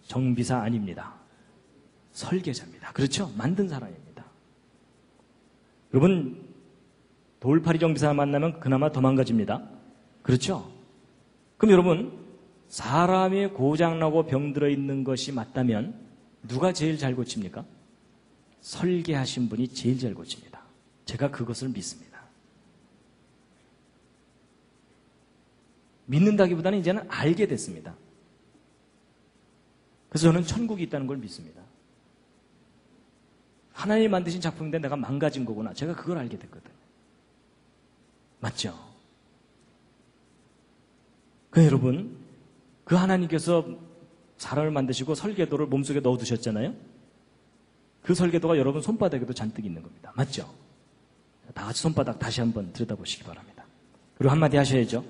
정비사 아닙니다. 설계자입니다. 그렇죠? 만든 사람입니다. 여러분, 돌팔이 정비사 만나면 그나마 더 망가집니다. 그렇죠? 그럼 여러분, 사람이 고장나고 병들어 있는 것이 맞다면 누가 제일 잘 고칩니까? 설계하신 분이 제일 잘 고칩니다. 제가 그것을 믿습니다. 믿는다기보다는 이제는 알게 됐습니다. 그래서 저는 천국이 있다는 걸 믿습니다. 하나님이 만드신 작품인데 내가 망가진 거구나. 제가 그걸 알게 됐거든요. 맞죠? 그 여러분, 그 하나님께서 사람을 만드시고 설계도를 몸속에 넣어두셨잖아요. 그 설계도가 여러분 손바닥에도 잔뜩 있는 겁니다. 맞죠? 다 같이 손바닥 다시 한번 들여다보시기 바랍니다. 그리고 한마디 하셔야죠.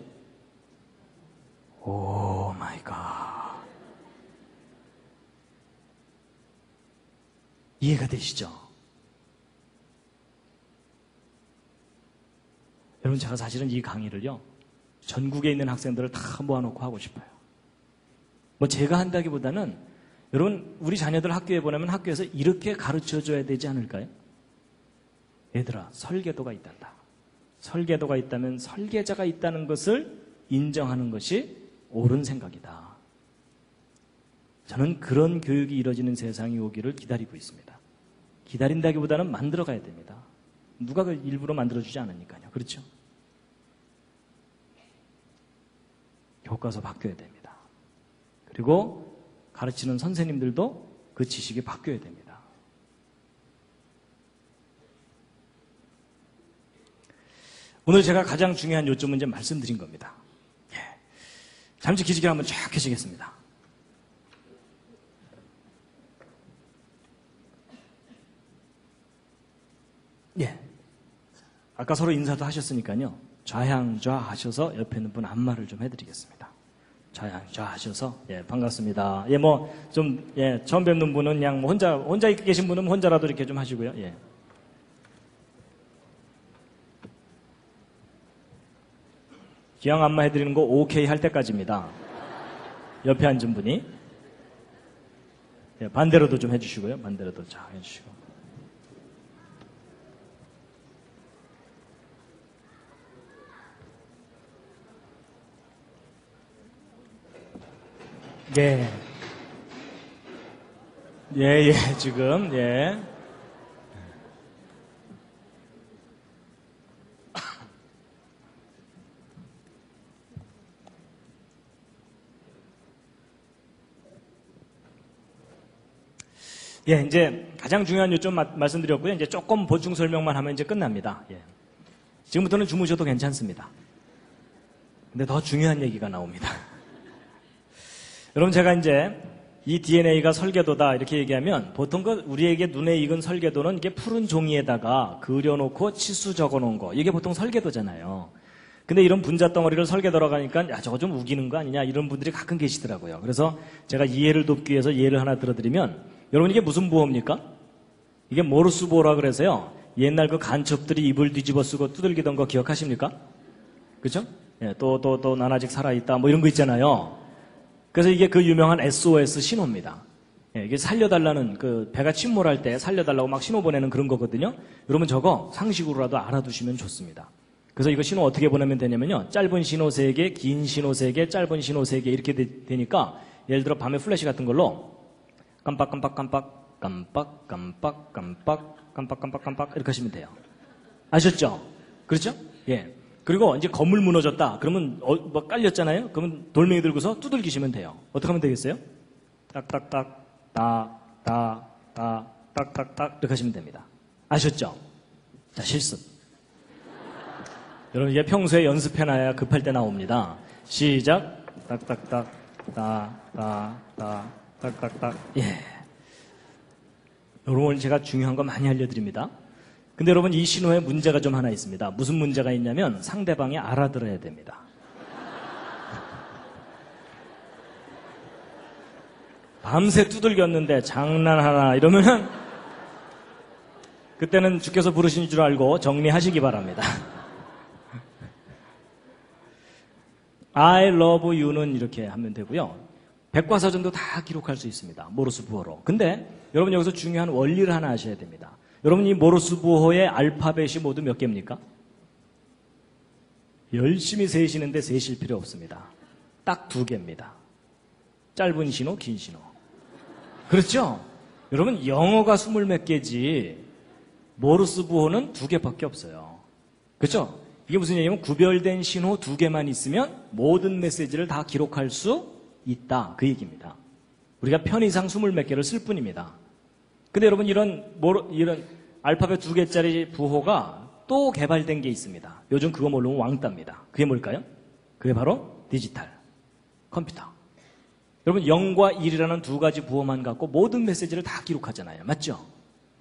오 마이 갓. 이해가 되시죠? 여러분, 제가 사실은 이 강의를요, 전국에 있는 학생들을 다 모아놓고 하고 싶어요. 뭐 제가 한다기보다는 여러분, 우리 자녀들 학교에 보내면 학교에서 이렇게 가르쳐줘야 되지 않을까요? 얘들아, 설계도가 있단다. 설계도가 있다면 설계자가 있다는 것을 인정하는 것이 옳은 생각이다. 저는 그런 교육이 이루어지는 세상이 오기를 기다리고 있습니다. 기다린다기보다는 만들어가야 됩니다. 누가 그 일부러 만들어주지 않으니까요. 그렇죠? 교과서 바뀌어야 됩니다. 그리고 가르치는 선생님들도 그 지식이 바뀌어야 됩니다. 오늘 제가 가장 중요한 요점은 이제 말씀드린 겁니다. 잠시 기지개를 한번 쫙 켜시겠습니다. 예. 아까 서로 인사도 하셨으니까요. 좌향좌 하셔서 옆에 있는 분 안마를 좀 해드리겠습니다. 좌향좌 하셔서, 예, 반갑습니다. 예, 뭐, 좀, 예, 처음 뵙는 분은 그냥 뭐 혼자 계신 분은 혼자라도 이렇게 좀 하시고요. 예. 기왕 안마 해드리는 거 오케이 할 때까지입니다. 옆에 앉은 분이. 예, 반대로도 좀 해주시고요. 반대로도 자, 해주시고. 예. 예, 지금, 예. 예, 이제 가장 중요한 요점 말씀드렸고요. 이제 조금 보충 설명만 하면 이제 끝납니다. 예. 지금부터는 주무셔도 괜찮습니다. 근데 더 중요한 얘기가 나옵니다. 여러분, 제가 이제 이 DNA가 설계도다 이렇게 얘기하면 보통 우리에게 눈에 익은 설계도는 이게 푸른 종이에다가 그려놓고 치수 적어놓은 거, 이게 보통 설계도잖아요. 근데 이런 분자 덩어리를 설계도라고 하니까 야, 저거 좀 우기는 거 아니냐 이런 분들이 가끔 계시더라고요. 그래서 제가 이해를 돕기 위해서 예를 하나 들어드리면, 여러분, 이게 무슨 부호입니까? 이게 모르스 부호라 그래서요, 옛날 그 간첩들이 이불 뒤집어 쓰고 두들기던 거 기억하십니까? 그죠? 예, 또 난 아직 살아있다 뭐 이런 거 있잖아요. 그래서 이게 그 유명한 SOS 신호입니다. 예, 이게 살려달라는, 그 배가 침몰할 때 살려달라고 막 신호 보내는 그런 거거든요. 여러분, 저거 상식으로라도 알아두시면 좋습니다. 그래서 이거 신호 어떻게 보내면 되냐면요, 짧은 신호 3개, 긴 신호 3개, 짧은 신호 3개 이렇게 되니까, 예를 들어 밤에 플래시 같은 걸로 깜빡깜빡깜빡 깜빡깜빡깜빡 이렇게 하시면 돼요. 아셨죠? 그렇죠? 예. 그리고 이제 건물 무너졌다. 그러면 뭐 깔렸잖아요. 그러면 돌멩이 들고서 두들기시면 돼요. 어떻게 하면 되겠어요? 딱딱딱 딱딱딱 이렇게 하시면 됩니다. 아셨죠? 자, 실습. 여러분, 이게 평소에 연습해놔야 급할 때 나옵니다. 시작. 딱딱딱 딱딱딱. 예. 여러분, 제가 중요한 거 많이 알려드립니다. 근데 여러분, 이 신호에 문제가 좀 하나 있습니다. 무슨 문제가 있냐면 상대방이 알아들어야 됩니다. 밤새 두들겼는데 장난하나 이러면은 그때는 주께서 부르신 줄 알고 정리하시기 바랍니다. I love you는 이렇게 하면 되고요. 백과사전도 다 기록할 수 있습니다. 모르스 부호로. 근데 여러분 여기서 중요한 원리를 하나 아셔야 됩니다. 여러분 이 모르스 부호의 알파벳이 모두 몇 개입니까? 열심히 세시는데 세실 필요 없습니다. 딱 2개입니다. 짧은 신호, 긴 신호. 그렇죠? 여러분 영어가 20 몇 개지 모르스 부호는 2개밖에 없어요. 그렇죠? 이게 무슨 얘기냐면 구별된 신호 2개만 있으면 모든 메시지를 다 기록할 수 있다. 그 얘기입니다. 우리가 편의상 20 몇 개를 쓸 뿐입니다. 근데 여러분 이런 알파벳 2개짜리 부호가 또 개발된 게 있습니다. 요즘 그거 모르면 왕따입니다. 그게 뭘까요? 그게 바로 디지털 컴퓨터. 여러분 0과 1이라는 2가지 부호만 갖고 모든 메시지를 다 기록하잖아요. 맞죠?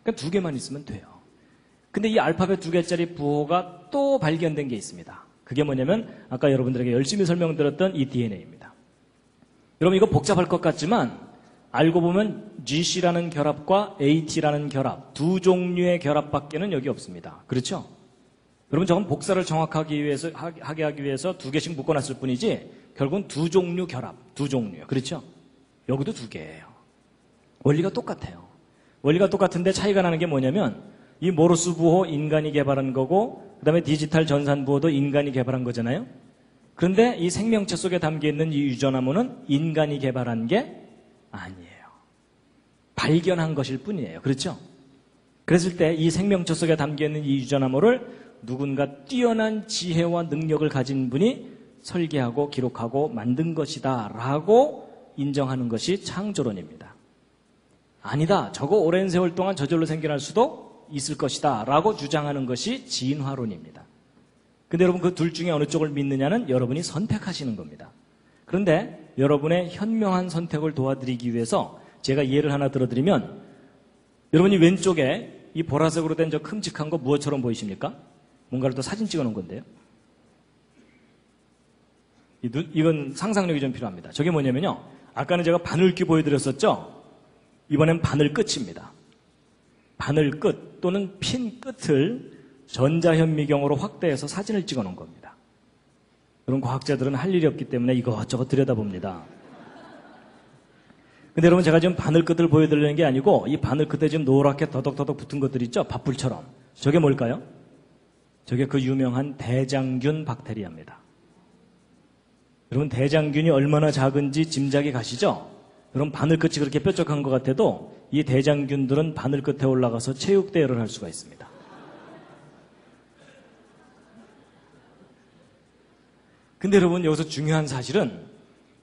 그러니까 2개만 있으면 돼요. 근데 이 알파벳 2개짜리 부호가 또 발견된 게 있습니다. 그게 뭐냐면 아까 여러분들에게 열심히 설명드렸던 이 DNA입니다. 여러분 이거 복잡할 것 같지만 알고 보면 GC라는 결합과 AT라는 결합, 2 종류의 결합밖에는 여기 없습니다. 그렇죠? 여러분 저건 복사를 정확하게 하게 하기 위해서 2개씩 묶어놨을 뿐이지 결국은 2 종류 결합, 2 종류예요. 그렇죠? 여기도 2개예요. 원리가 똑같아요. 원리가 똑같은데 차이가 나는 게 뭐냐면 이 모르스 부호 인간이 개발한 거고 그 다음에 디지털 전산 부호도 인간이 개발한 거잖아요. 그런데 이 생명체 속에 담겨있는 이 유전암호는 인간이 개발한 게 아니에요. 발견한 것일 뿐이에요. 그렇죠? 그랬을 때 이 생명체 속에 담겨있는 이 유전암호를 누군가 뛰어난 지혜와 능력을 가진 분이 설계하고 기록하고 만든 것이다 라고 인정하는 것이 창조론입니다. 아니다. 저거 오랜 세월 동안 저절로 생겨날 수도 있을 것이다 라고 주장하는 것이 진화론입니다. 근데 여러분 그 둘 중에 어느 쪽을 믿느냐는 여러분이 선택하시는 겁니다. 그런데 여러분의 현명한 선택을 도와드리기 위해서 제가 예를 하나 들어드리면 여러분이 왼쪽에 이 보라색으로 된 저 큼직한 거 무엇처럼 보이십니까? 뭔가를 또 사진 찍어 놓은 건데요. 이건 상상력이 좀 필요합니다. 저게 뭐냐면요. 아까는 제가 바늘귀 보여드렸었죠? 이번엔 바늘 끝입니다. 바늘 끝 또는 핀 끝을 전자현미경으로 확대해서 사진을 찍어 놓은 겁니다. 여러분 과학자들은 할 일이 없기 때문에 이것저것 들여다봅니다. 근데 여러분 제가 지금 바늘 끝을 보여드리는 게 아니고 이 바늘 끝에 지금 노랗게 더덕더덕 붙은 것들 있죠? 밥풀처럼. 저게 뭘까요? 저게 그 유명한 대장균 박테리아입니다. 여러분 대장균이 얼마나 작은지 짐작이 가시죠? 여러분 바늘 끝이 그렇게 뾰족한 것 같아도 이 대장균들은 바늘 끝에 올라가서 체육대회를 할 수가 있습니다. 근데 여러분 여기서 중요한 사실은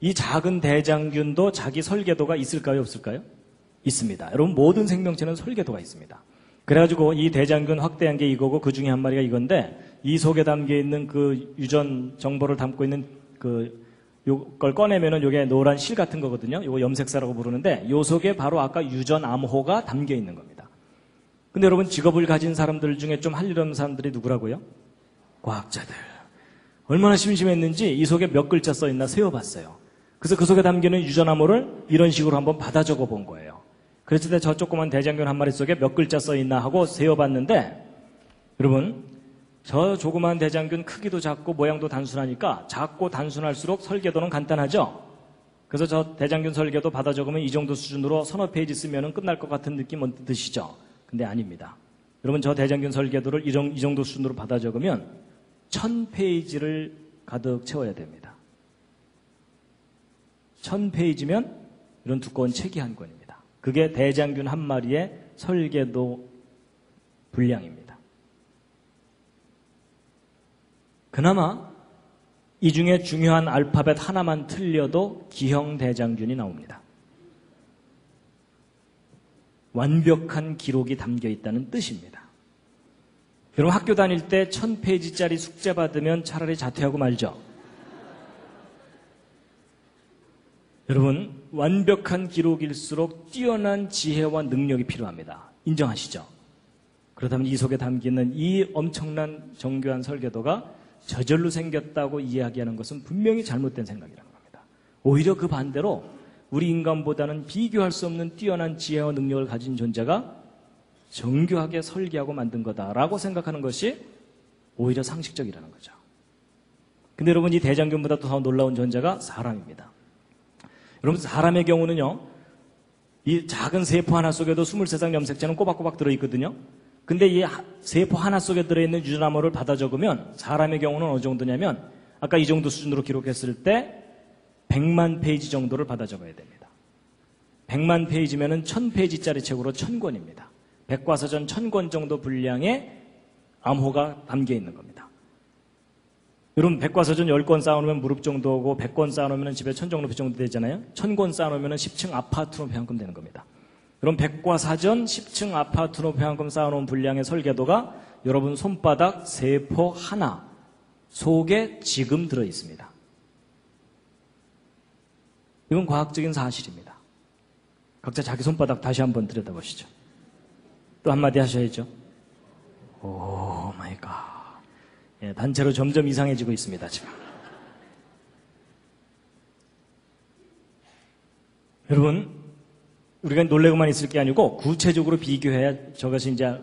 이 작은 대장균도 자기 설계도가 있을까요? 없을까요? 있습니다. 여러분 모든 생명체는 설계도가 있습니다. 그래가지고 이 대장균 확대한 게 이거고 그 중에 한 마리가 이건데 이 속에 담겨있는 그 유전 정보를 담고 있는 요걸 꺼내면은 요게 노란 실 같은 거거든요. 요거 염색사라고 부르는데 요 속에 바로 아까 유전 암호가 담겨 있는 겁니다. 근데 여러분 직업을 가진 사람들 중에 좀 할 일 없는 사람들이 누구라고요? 과학자들. 얼마나 심심했는지 이 속에 몇 글자 써 있나 세어봤어요. 그래서 그 속에 담기는 유전 암호를 이런 식으로 한번 받아 적어 본 거예요. 그랬을 때 저 조그만 대장균 한 마리 속에 몇 글자 써 있나 하고 세어봤는데 여러분 저 조그만 대장균 크기도 작고 모양도 단순하니까 작고 단순할수록 설계도는 간단하죠. 그래서 저 대장균 설계도 받아 적으면 이 정도 수준으로 서너 페이지 쓰면 끝날 것 같은 느낌 언뜻 드시죠. 근데 아닙니다. 여러분 저 대장균 설계도를 이 정도 수준으로 받아 적으면 1000페이지를 가득 채워야 됩니다. 1000페이지면 이런 두꺼운 책이 한 권입니다. 그게 대장균 한 마리의 설계도 분량입니다. 그나마 이 중에 중요한 알파벳 하나만 틀려도 기형 대장균이 나옵니다. 완벽한 기록이 담겨 있다는 뜻입니다. 여러분 학교 다닐 때 1000페이지짜리 숙제 받으면 차라리 자퇴하고 말죠. 여러분 완벽한 기록일수록 뛰어난 지혜와 능력이 필요합니다. 인정하시죠? 그렇다면 이 속에 담기는 이 엄청난 정교한 설계도가 저절로 생겼다고 이야기하는 것은 분명히 잘못된 생각이라는 겁니다. 오히려 그 반대로 우리 인간보다는 비교할 수 없는 뛰어난 지혜와 능력을 가진 존재가 정교하게 설계하고 만든 거다라고 생각하는 것이 오히려 상식적이라는 거죠. 근데 여러분 이 대장균보다 더 놀라운 존재가 사람입니다. 여러분, 사람의 경우는요, 이 작은 세포 하나 속에도 23장 염색체는 꼬박꼬박 들어있거든요. 근데 이 세포 하나 속에 들어있는 유전암호를 받아 적으면 사람의 경우는 어느 정도냐면 아까 이 정도 수준으로 기록했을 때 100만 페이지 정도를 받아 적어야 됩니다. 100만 페이지면은 1000페이지짜리 책으로 1000권입니다. 백과사전 1000권 정도 분량의 암호가 담겨 있는 겁니다. 여러분, 백과사전 10권 쌓아놓으면 무릎 정도 오고 100권 쌓아놓으면 집에 천정높이 정도 되잖아요. 1000권 쌓아놓으면 10층 아파트 높이 한 금 되는 겁니다. 여러분, 백과사전 10층 아파트 높이 한 금 쌓아놓은 분량의 설계도가 여러분 손바닥 세포 하나 속에 지금 들어있습니다. 이건 과학적인 사실입니다. 각자 자기 손바닥 다시 한번 들여다보시죠. 또 한마디 하셔야죠. 오 마이 갓. 예, 단체로 점점 이상해지고 있습니다, 지금. 여러분, 우리가 놀래고만 있을 게 아니고 구체적으로 비교해야 저것이 이제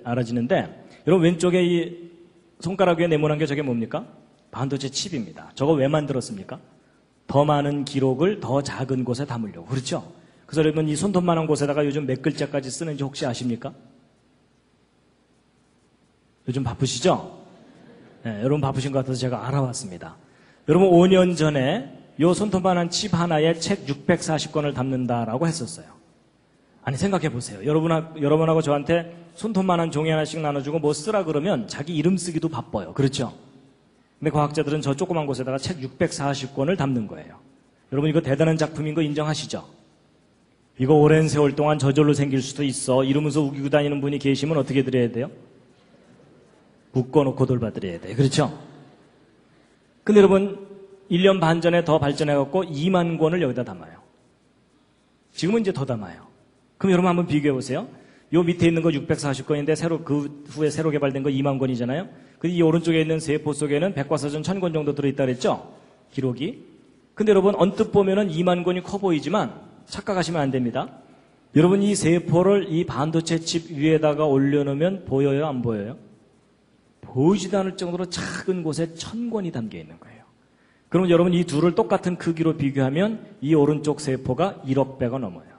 알아지는데, 여러분 왼쪽에 이 손가락 위에 네모난 게 저게 뭡니까? 반도체 칩입니다. 저거 왜 만들었습니까? 더 많은 기록을 더 작은 곳에 담으려고. 그렇죠? 그래서 여러분 이 손톱만한 곳에다가 요즘 몇 글자까지 쓰는지 혹시 아십니까? 요즘 바쁘시죠? 네, 여러분 바쁘신 것 같아서 제가 알아왔습니다. 여러분 5년 전에 요 손톱만한 칩 하나에 책 640권을 담는다라고 했었어요. 아니 생각해 보세요. 여러분하고 저한테 손톱만한 종이 하나씩 나눠주고 뭐 쓰라 그러면 자기 이름 쓰기도 바빠요. 그렇죠? 근데 과학자들은 저 조그만 곳에다가 책 640권을 담는 거예요. 여러분 이거 대단한 작품인 거 인정하시죠? 이거 오랜 세월 동안 저절로 생길 수도 있어. 이러면서 우기고 다니는 분이 계시면 어떻게 드려야 돼요? 묶어놓고 돌봐드려야 돼요. 그렇죠? 근데 여러분 1년 반 전에 더 발전해갖고 2만 권을 여기다 담아요. 지금은 이제 더 담아요. 그럼 여러분 한번 비교해보세요. 요 밑에 있는 거 640권인데 그 후에 새로 개발된 거 2만 권이잖아요. 근데 이 오른쪽에 있는 세포 속에는 백과사전 1000권 정도 들어있다 그랬죠? 기록이. 근데 여러분 언뜻 보면은 2만 권이 커 보이지만 착각하시면 안 됩니다. 여러분 이 세포를 이 반도체 칩 위에다가 올려놓으면 보여요? 안 보여요? 보이지도 않을 정도로 작은 곳에 1000권이 담겨 있는 거예요. 그러면 여러분 이 둘을 똑같은 크기로 비교하면 이 오른쪽 세포가 1억 배가 넘어요.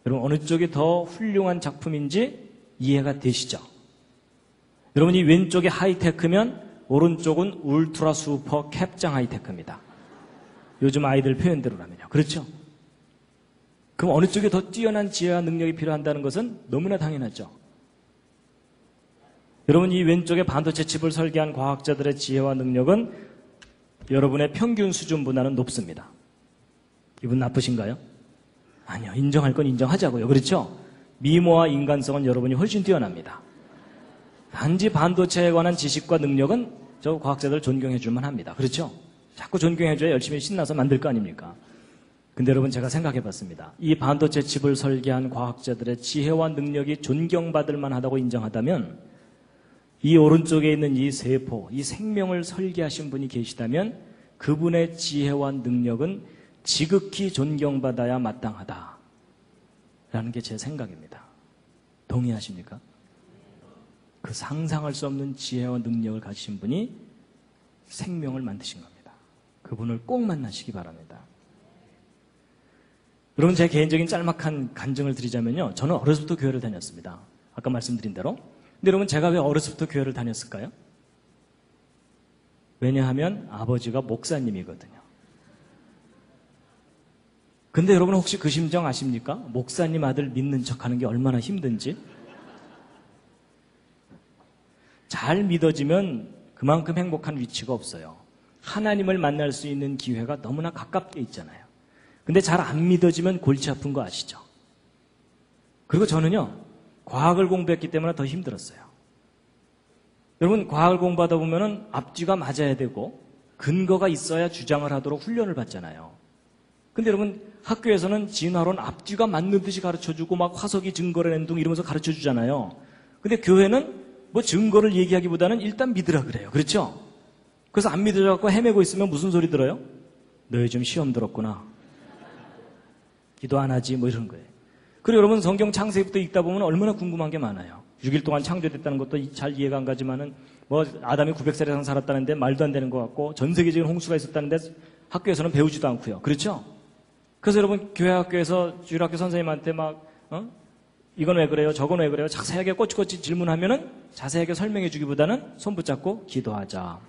여러분 어느 쪽이 더 훌륭한 작품인지 이해가 되시죠? 여러분 이 왼쪽이 하이테크면 오른쪽은 울트라 슈퍼 캡장 하이테크입니다. 요즘 아이들 표현대로라면요. 그렇죠? 그럼 어느 쪽이 더 뛰어난 지혜와 능력이 필요한다는 것은 너무나 당연하죠. 여러분 이 왼쪽에 반도체 칩을 설계한 과학자들의 지혜와 능력은 여러분의 평균 수준보다는 높습니다. 기분 나쁘신가요? 아니요. 인정할 건 인정하자고요. 그렇죠? 미모와 인간성은 여러분이 훨씬 뛰어납니다. 단지 반도체에 관한 지식과 능력은 저 과학자들 존경해 줄만 합니다. 그렇죠? 자꾸 존경해줘야 열심히 신나서 만들 거 아닙니까? 근데 여러분 제가 생각해 봤습니다. 이 반도체 칩을 설계한 과학자들의 지혜와 능력이 존경받을 만하다고 인정하다면 이 오른쪽에 있는 이 세포, 이 생명을 설계하신 분이 계시다면 그분의 지혜와 능력은 지극히 존경받아야 마땅하다라는 게 제 생각입니다. 동의하십니까? 그 상상할 수 없는 지혜와 능력을 가지신 분이 생명을 만드신 겁니다. 그분을 꼭 만나시기 바랍니다. 여러분 제 개인적인 짤막한 간증을 드리자면요. 저는 어려서부터 교회를 다녔습니다. 아까 말씀드린 대로. 근데 여러분 제가 왜 어려서부터 교회를 다녔을까요? 왜냐하면 아버지가 목사님이거든요. 근데 여러분 혹시 그 심정 아십니까? 목사님 아들 믿는 척하는 게 얼마나 힘든지. 잘 믿어지면 그만큼 행복한 위치가 없어요. 하나님을 만날 수 있는 기회가 너무나 가깝게 있잖아요. 근데 잘 안 믿어지면 골치 아픈 거 아시죠? 그리고 저는요, 과학을 공부했기 때문에 더 힘들었어요. 여러분, 과학을 공부하다 보면은 앞뒤가 맞아야 되고 근거가 있어야 주장을 하도록 훈련을 받잖아요. 근데 여러분, 학교에서는 진화론 앞뒤가 맞는 듯이 가르쳐주고 막 화석이 증거를 낸 둥 이러면서 가르쳐주잖아요. 근데 교회는 뭐 증거를 얘기하기보다는 일단 믿으라 그래요. 그렇죠? 그래서 안 믿어갖고 헤매고 있으면 무슨 소리 들어요? 너 요즘 시험 들었구나. 기도 안 하지 뭐 이런 거예요. 그리고 여러분 성경 창세기부터 읽다 보면 얼마나 궁금한 게 많아요. 6일 동안 창조됐다는 것도 잘 이해가 안 가지만은 뭐 아담이 900살 이상 살았다는데 말도 안 되는 것 같고 전 세계적인 홍수가 있었다는데 학교에서는 배우지도 않고요. 그렇죠? 그래서 여러분 교회 학교에서 주일학교 선생님한테 막 이건 왜 그래요? 저건 왜 그래요? 자세하게 꼬치꼬치 질문하면은 자세하게 설명해 주기보다는 손 붙잡고 기도하자.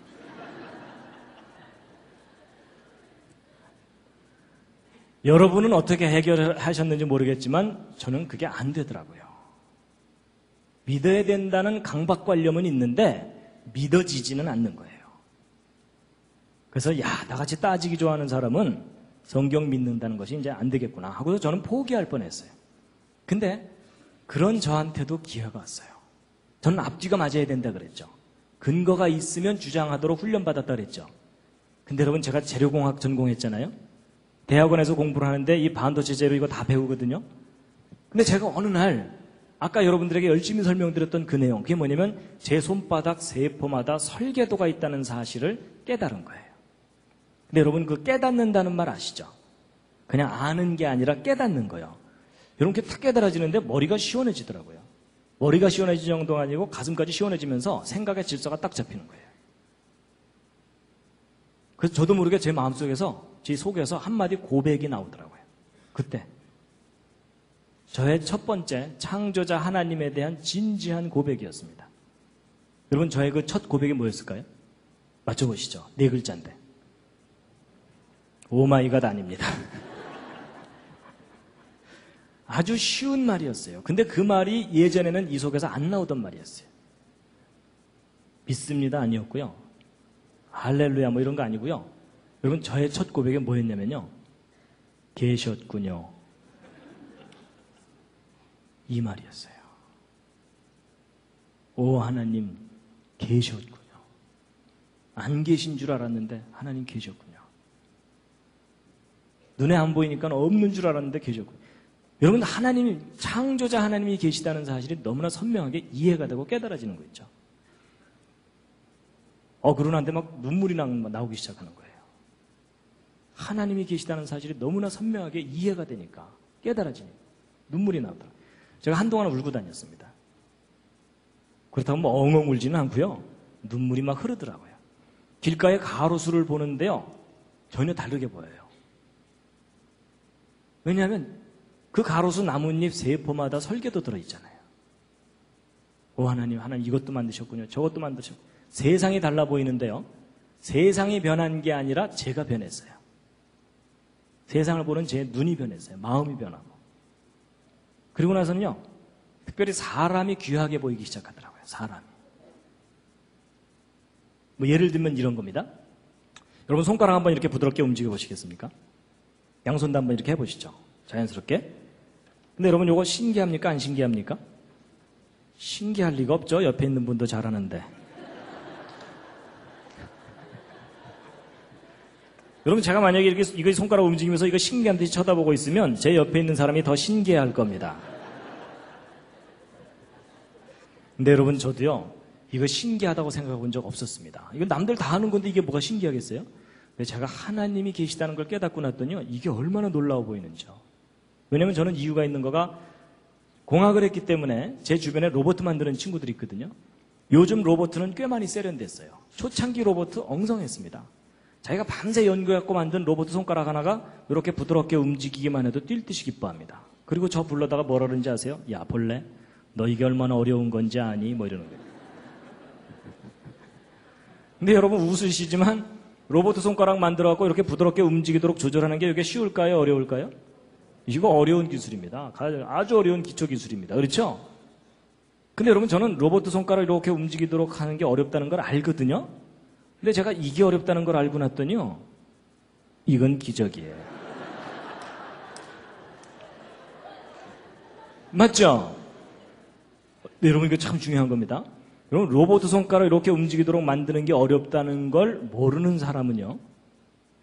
여러분은 어떻게 해결하셨는지 모르겠지만 저는 그게 안 되더라고요. 믿어야 된다는 강박관념은 있는데 믿어지지는 않는 거예요. 그래서 나같이 따지기 좋아하는 사람은 성경 믿는다는 것이 이제 안 되겠구나 하고서 저는 포기할 뻔했어요. 근데 그런 저한테도 기회가 왔어요. 저는 앞뒤가 맞아야 된다 그랬죠. 근거가 있으면 주장하도록 훈련받았다 그랬죠. 근데 여러분 제가 재료공학 전공했잖아요. 대학원에서 공부를 하는데 이 반도체 재료 이거 다 배우거든요. 근데 제가 어느 날 아까 여러분들에게 열심히 설명드렸던 그 내용, 그게 뭐냐면 제 손바닥 세포마다 설계도가 있다는 사실을 깨달은 거예요. 근데 여러분 그 깨닫는다는 말 아시죠? 그냥 아는 게 아니라 깨닫는 거예요. 여러분 탁 깨달아지는데 머리가 시원해지더라고요. 머리가 시원해질 정도가 아니고 가슴까지 시원해지면서 생각의 질서가 딱 잡히는 거예요. 그래서 저도 모르게 제 마음속에서 제 속에서 한마디 고백이 나오더라고요. 그때 저의 첫 번째 창조자 하나님에 대한 진지한 고백이었습니다. 여러분 저의 그 첫 고백이 뭐였을까요? 맞춰보시죠. 4글자인데 오마이갓 아닙니다. 아주 쉬운 말이었어요. 근데 그 말이 예전에는 이 속에서 안 나오던 말이었어요. 믿습니다 아니었고요. 할렐루야 뭐 이런 거 아니고요. 여러분 저의 첫 고백이 뭐였냐면요. 계셨군요. 이 말이었어요. 오 하나님 계셨군요. 안 계신 줄 알았는데 하나님 계셨군요. 눈에 안 보이니까 없는 줄 알았는데 계셨군요. 여러분 하나님 창조자 하나님이 계시다는 사실이 너무나 선명하게 이해가 되고 깨달아지는 거 있죠. 그러는데 막 눈물이 나오기 시작하는 거예요. 하나님이 계시다는 사실이 너무나 선명하게 이해가 되니까 깨달아지니까 눈물이 나오더라고요. 제가 한동안 울고 다녔습니다. 그렇다고 뭐 엉엉 울지는 않고요. 눈물이 막 흐르더라고요. 길가에 가로수를 보는데요. 전혀 다르게 보여요. 왜냐하면 그 가로수 나뭇잎 세포마다 설계도 들어있잖아요. 오 하나님 이것도 만드셨군요. 저것도 만드셨군요. 세상이 달라 보이는데요. 세상이 변한 게 아니라 제가 변했어요. 세상을 보는 제 눈이 변했어요. 마음이 변하고. 그리고 나서는요. 특별히 사람이 귀하게 보이기 시작하더라고요. 사람이. 뭐 예를 들면 이런 겁니다. 여러분 손가락 한번 이렇게 부드럽게 움직여 보시겠습니까? 양손도 한번 이렇게 해보시죠. 자연스럽게. 근데 여러분 이거 신기합니까? 안 신기합니까? 신기할 리가 없죠. 옆에 있는 분도 잘하는데. 여러분 제가 만약에 이렇게 이거 손가락 움직이면서 이거 신기한 듯이 쳐다보고 있으면 제 옆에 있는 사람이 더 신기해할 겁니다. 근데 여러분 저도요 이거 신기하다고 생각해 본 적 없었습니다. 이거 남들 다 하는 건데 이게 뭐가 신기하겠어요? 근데 제가 하나님이 계시다는 걸 깨닫고 났더니요 이게 얼마나 놀라워 보이는지요. 왜냐면 저는 이유가 있는 거가 공학을 했기 때문에 제 주변에 로봇 만드는 친구들이 있거든요. 요즘 로봇은 꽤 많이 세련됐어요. 초창기 로봇 엉성했습니다. 자기가 밤새 연구해갖고 만든 로봇 손가락 하나가 이렇게 부드럽게 움직이기만 해도 뛸 듯이 기뻐합니다. 그리고 저 불러다가 뭐라 그러는지 아세요? 야 벌레 너 이게 얼마나 어려운 건지 아니? 뭐 이러는 거예요. 근데 여러분 웃으시지만 로봇 손가락 만들어갖고 이렇게 부드럽게 움직이도록 조절하는 게 이게 쉬울까요? 어려울까요? 이거 어려운 기술입니다. 아주 어려운 기초 기술입니다. 그렇죠? 근데 여러분 저는 로봇 손가락 이렇게 움직이도록 하는 게 어렵다는 걸 알거든요. 근데 제가 이게 어렵다는 걸 알고 났더니요. 이건 기적이에요. 맞죠? 네, 여러분 이거 참 중요한 겁니다. 여러분 로봇 손가락 이렇게 움직이도록 만드는 게 어렵다는 걸 모르는 사람은요.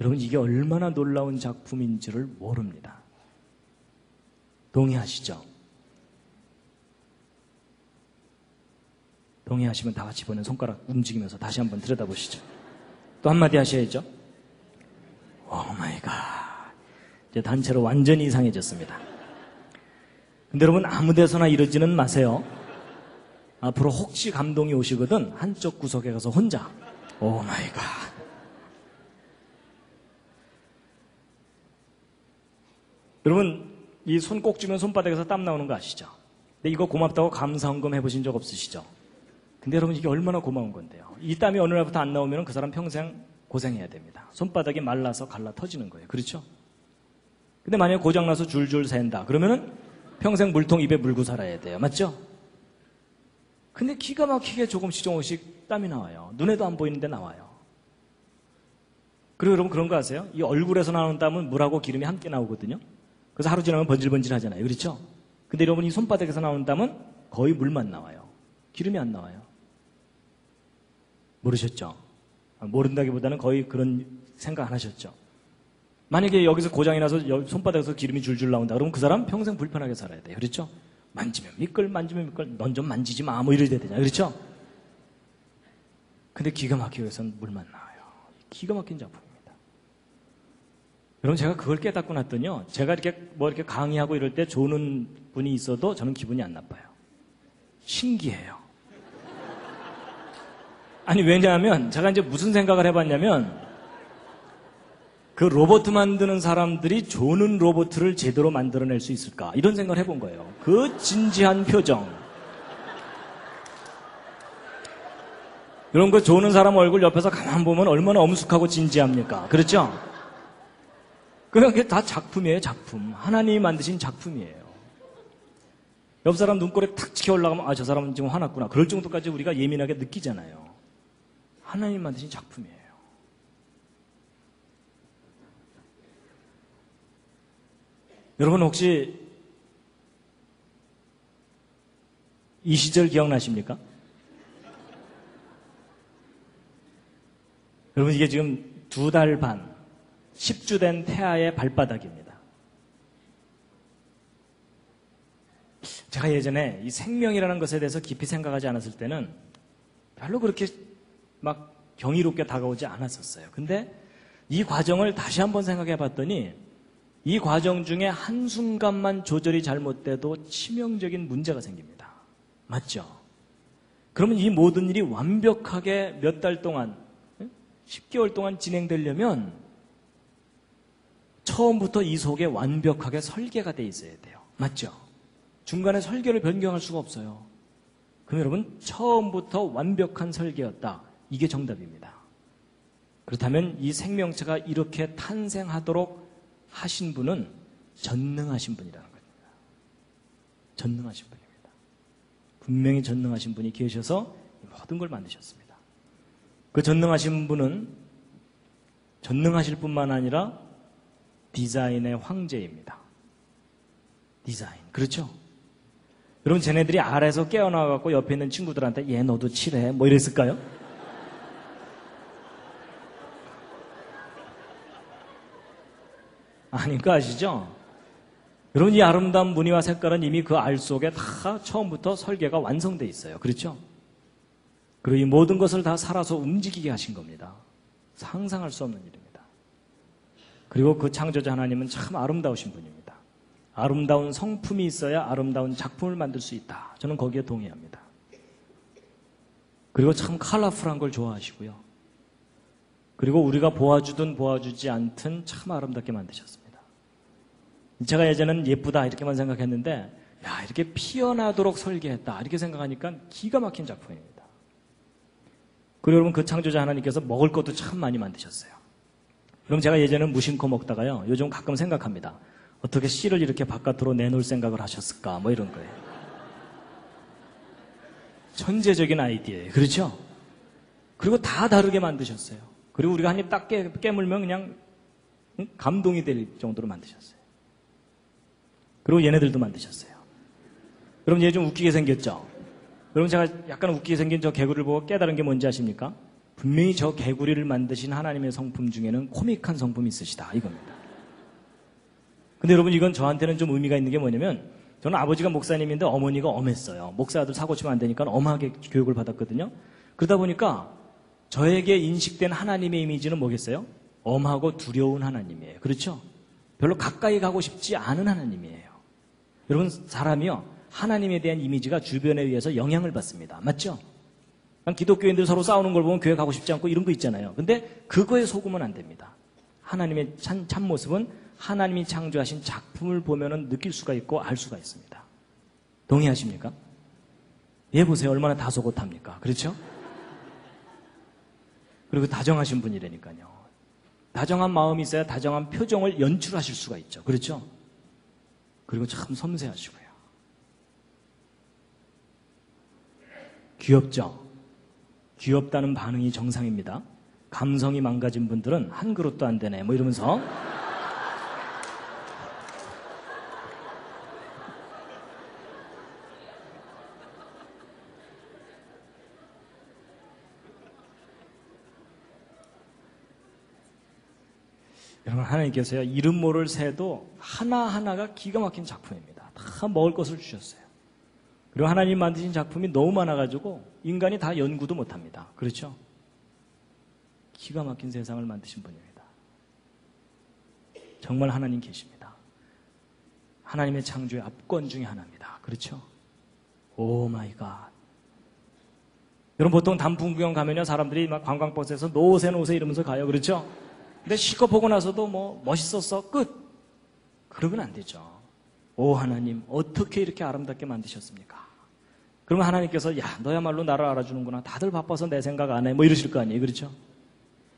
여러분 이게 얼마나 놀라운 작품인지를 모릅니다. 동의하시죠? 동의하시면 다 같이 보는 손가락 움직이면서 다시 한번 들여다보시죠. 또 한마디 하셔야죠. 오 마이 갓. 이제 단체로 완전히 이상해졌습니다. 근데 여러분 아무 데서나 이러지는 마세요. 앞으로 혹시 감동이 오시거든 한쪽 구석에 가서 혼자 오 마이 갓. 여러분, 이 손 꼭 쥐면 손바닥에서 땀 나오는 거 아시죠? 근데 이거 고맙다고 감사헌금 해보신 적 없으시죠? 근데 여러분, 이게 얼마나 고마운 건데요. 이 땀이 어느 날부터 안 나오면 그 사람 평생 고생해야 됩니다. 손바닥이 말라서 갈라 터지는 거예요. 그렇죠? 근데 만약에 고장나서 줄줄 샌다. 그러면은 평생 물통 입에 물고 살아야 돼요. 맞죠? 근데 기가 막히게 조금씩 땀이 나와요. 눈에도 안 보이는데 나와요. 그리고 여러분 그런 거 아세요? 이 얼굴에서 나오는 땀은 물하고 기름이 함께 나오거든요. 그래서 하루 지나면 번질번질 하잖아요. 그렇죠? 근데 여러분 이 손바닥에서 나오는 땀은 거의 물만 나와요. 기름이 안 나와요. 모르셨죠? 모른다기보다는 거의 그런 생각 안 하셨죠? 만약에 여기서 고장이 나서 손바닥에서 기름이 줄줄 나온다. 그러면 그 사람 평생 불편하게 살아야 돼요. 그렇죠? 만지면 미끌, 만지면 미끌, 넌 좀 만지지 마. 뭐 이래야 되잖아요. 그렇죠? 근데 기가 막히기 위해서는 물만 나와요. 기가 막힌 작품입니다. 여러분 제가 그걸 깨닫고 났더니요. 제가 이렇게 강의하고 이럴 때 조는 분이 있어도 저는 기분이 안 나빠요. 신기해요. 아니 왜냐하면 제가 이제 무슨 생각을 해봤냐면 그 로봇 만드는 사람들이 조는 로봇을 제대로 만들어낼 수 있을까 이런 생각을 해본 거예요. 그 진지한 표정. 이런 거 조는 사람 얼굴 옆에서 가만 보면 얼마나 엄숙하고 진지합니까? 그렇죠? 그게 다 작품이에요. 작품. 하나님이 만드신 작품이에요. 옆 사람 눈꼬리 탁 치켜 올라가면 아, 저 사람은 지금 화났구나. 그럴 정도까지 우리가 예민하게 느끼잖아요. 하나님 만드신 작품이에요. 여러분 혹시 이 시절 기억나십니까? 여러분 이게 지금 2달 반 10주 된 태아의 발바닥입니다. 제가 예전에 이 생명이라는 것에 대해서 깊이 생각하지 않았을 때는 별로 그렇게 막 경이롭게 다가오지 않았었어요. 근데 이 과정을 다시 한번 생각해 봤더니 이 과정 중에 한순간만 조절이 잘못돼도 치명적인 문제가 생깁니다. 맞죠? 그러면 이 모든 일이 완벽하게 몇 달 동안 10개월 동안 진행되려면 처음부터 이 속에 완벽하게 설계가 돼 있어야 돼요. 맞죠? 중간에 설계를 변경할 수가 없어요. 그럼 여러분 처음부터 완벽한 설계였다. 이게 정답입니다. 그렇다면 이 생명체가 이렇게 탄생하도록 하신 분은 전능하신 분이라는 겁니다. 전능하신 분입니다. 분명히 전능하신 분이 계셔서 모든 걸 만드셨습니다. 그 전능하신 분은 전능하실 뿐만 아니라 디자인의 황제입니다. 디자인. 그렇죠? 여러분 쟤네들이 아래에서 깨어나와갖고 옆에 있는 친구들한테 얘 너도 칠해 뭐 이랬을까요? 아닌 거 아시죠? 여러분 이 아름다운 무늬와 색깔은 이미 그 알 속에 다 처음부터 설계가 완성되어 있어요. 그렇죠? 그리고 이 모든 것을 다 살아서 움직이게 하신 겁니다. 상상할 수 없는 일입니다. 그리고 그 창조자 하나님은 참 아름다우신 분입니다. 아름다운 성품이 있어야 아름다운 작품을 만들 수 있다. 저는 거기에 동의합니다. 그리고 참 컬러풀한 걸 좋아하시고요. 그리고 우리가 보아주든 보아주지 않든 참 아름답게 만드셨습니다. 제가 예전에는 예쁘다 이렇게만 생각했는데 야 이렇게 피어나도록 설계했다 이렇게 생각하니까 기가 막힌 작품입니다. 그리고 여러분 그 창조자 하나님께서 먹을 것도 참 많이 만드셨어요. 그럼 제가 예전에는 무심코 먹다가요 요즘 가끔 생각합니다. 어떻게 씨를 이렇게 바깥으로 내놓을 생각을 하셨을까 뭐 이런 거예요. 천재적인 아이디어예요. 그렇죠? 그리고 다 다르게 만드셨어요. 그리고 우리가 한 입 딱 깨물면 그냥 감동이 될 정도로 만드셨어요. 그리고 얘네들도 만드셨어요. 여러분 얘 좀 웃기게 생겼죠? 여러분 제가 약간 웃기게 생긴 저 개구리를 보고 깨달은 게 뭔지 아십니까? 분명히 저 개구리를 만드신 하나님의 성품 중에는 코믹한 성품이 있으시다 이겁니다. 근데 여러분 이건 저한테는 좀 의미가 있는 게 뭐냐면 저는 아버지가 목사님인데 어머니가 엄했어요. 목사 아들 사고 치면 안 되니까 엄하게 교육을 받았거든요. 그러다 보니까 저에게 인식된 하나님의 이미지는 뭐겠어요? 엄하고 두려운 하나님이에요. 그렇죠? 별로 가까이 가고 싶지 않은 하나님이에요. 여러분 사람이요 하나님에 대한 이미지가 주변에 의해서 영향을 받습니다. 맞죠? 기독교인들 서로 싸우는 걸 보면 교회 가고 싶지 않고 이런 거 있잖아요. 근데 그거에 속으면 안 됩니다. 하나님의 참모습은 하나님이 창조하신 작품을 보면은 느낄 수가 있고 알 수가 있습니다. 동의하십니까? 얘 보세요. 얼마나 다소곳합니까? 그렇죠? 그리고 다정하신 분이라니까요. 다정한 마음이 있어야 다정한 표정을 연출하실 수가 있죠. 그렇죠? 그리고 참 섬세하시고요. 귀엽죠? 귀엽다는 반응이 정상입니다. 감성이 망가진 분들은 한 그릇도 안 되네 뭐 이러면서 여러분, 하나님께서요, 이름 모를 새도 하나하나가 기가 막힌 작품입니다. 다 먹을 것을 주셨어요. 그리고 하나님 만드신 작품이 너무 많아가지고 인간이 다 연구도 못합니다. 그렇죠? 기가 막힌 세상을 만드신 분입니다. 정말 하나님 계십니다. 하나님의 창조의 압권 중에 하나입니다. 그렇죠? 오 마이 갓. 여러분, 보통 단풍 구경 가면요, 사람들이 막 관광버스에서 노세 이러면서 가요. 그렇죠? 근데 실컷 보고 나서도 뭐 멋있었어 끝. 그러면 안 되죠. 오 하나님, 어떻게 이렇게 아름답게 만드셨습니까? 그러면 하나님께서 야 너야말로 나를 알아주는구나. 다들 바빠서 내 생각 안 해. 뭐 이러실 거 아니에요. 그렇죠?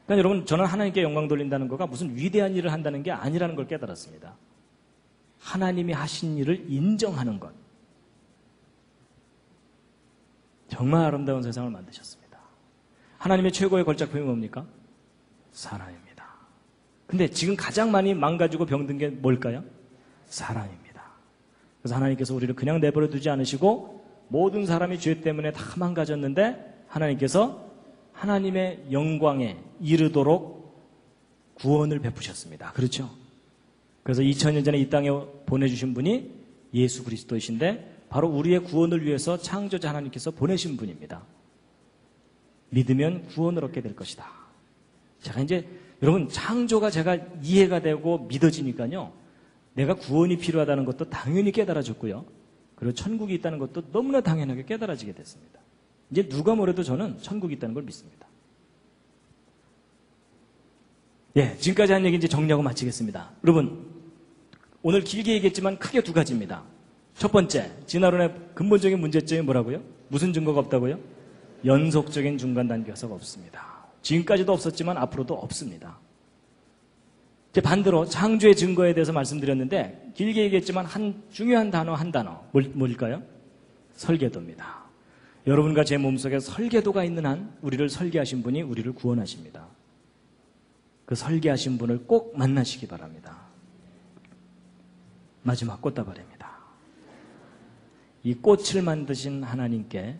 그러니까 여러분, 저는 하나님께 영광 돌린다는 거가 무슨 위대한 일을 한다는 게 아니라는 걸 깨달았습니다. 하나님이 하신 일을 인정하는 것. 정말 아름다운 세상을 만드셨습니다. 하나님의 최고의 걸작품이 뭡니까? 사람입니다. 근데 지금 가장 많이 망가지고 병든 게 뭘까요? 사람입니다. 그래서 하나님께서 우리를 그냥 내버려 두지 않으시고 모든 사람이 죄 때문에 다 망가졌는데 하나님께서 하나님의 영광에 이르도록 구원을 베푸셨습니다. 그렇죠? 그래서 2000년 전에 이 땅에 보내주신 분이 예수 그리스도이신데 바로 우리의 구원을 위해서 창조자 하나님께서 보내신 분입니다. 믿으면 구원을 얻게 될 것이다. 제가 이제 여러분, 창조가 제가 이해가 되고 믿어지니까요, 내가 구원이 필요하다는 것도 당연히 깨달아졌고요, 그리고 천국이 있다는 것도 너무나 당연하게 깨달아지게 됐습니다. 이제 누가 뭐래도 저는 천국이 있다는 걸 믿습니다. 예, 지금까지 한 얘기 이제 정리하고 마치겠습니다. 여러분, 오늘 길게 얘기했지만 크게 두 가지입니다. 첫 번째, 진화론의 근본적인 문제점이 뭐라고요? 무슨 증거가 없다고요? 연속적인 중간 단계가 없습니다. 지금까지도 없었지만 앞으로도 없습니다. 이제 반대로 창조의 증거에 대해서 말씀드렸는데 길게 얘기했지만 한 중요한 단어 한 단어 뭘까요? 설계도입니다. 여러분과 제 몸속에 설계도가 있는 한 우리를 설계하신 분이 우리를 구원하십니다. 그 설계하신 분을 꼭 만나시기 바랍니다. 마지막 꽃다발입니다. 이 꽃을 만드신 하나님께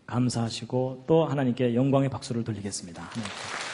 감사하시고 또 하나님께 영광의 박수를 돌리겠습니다. 네.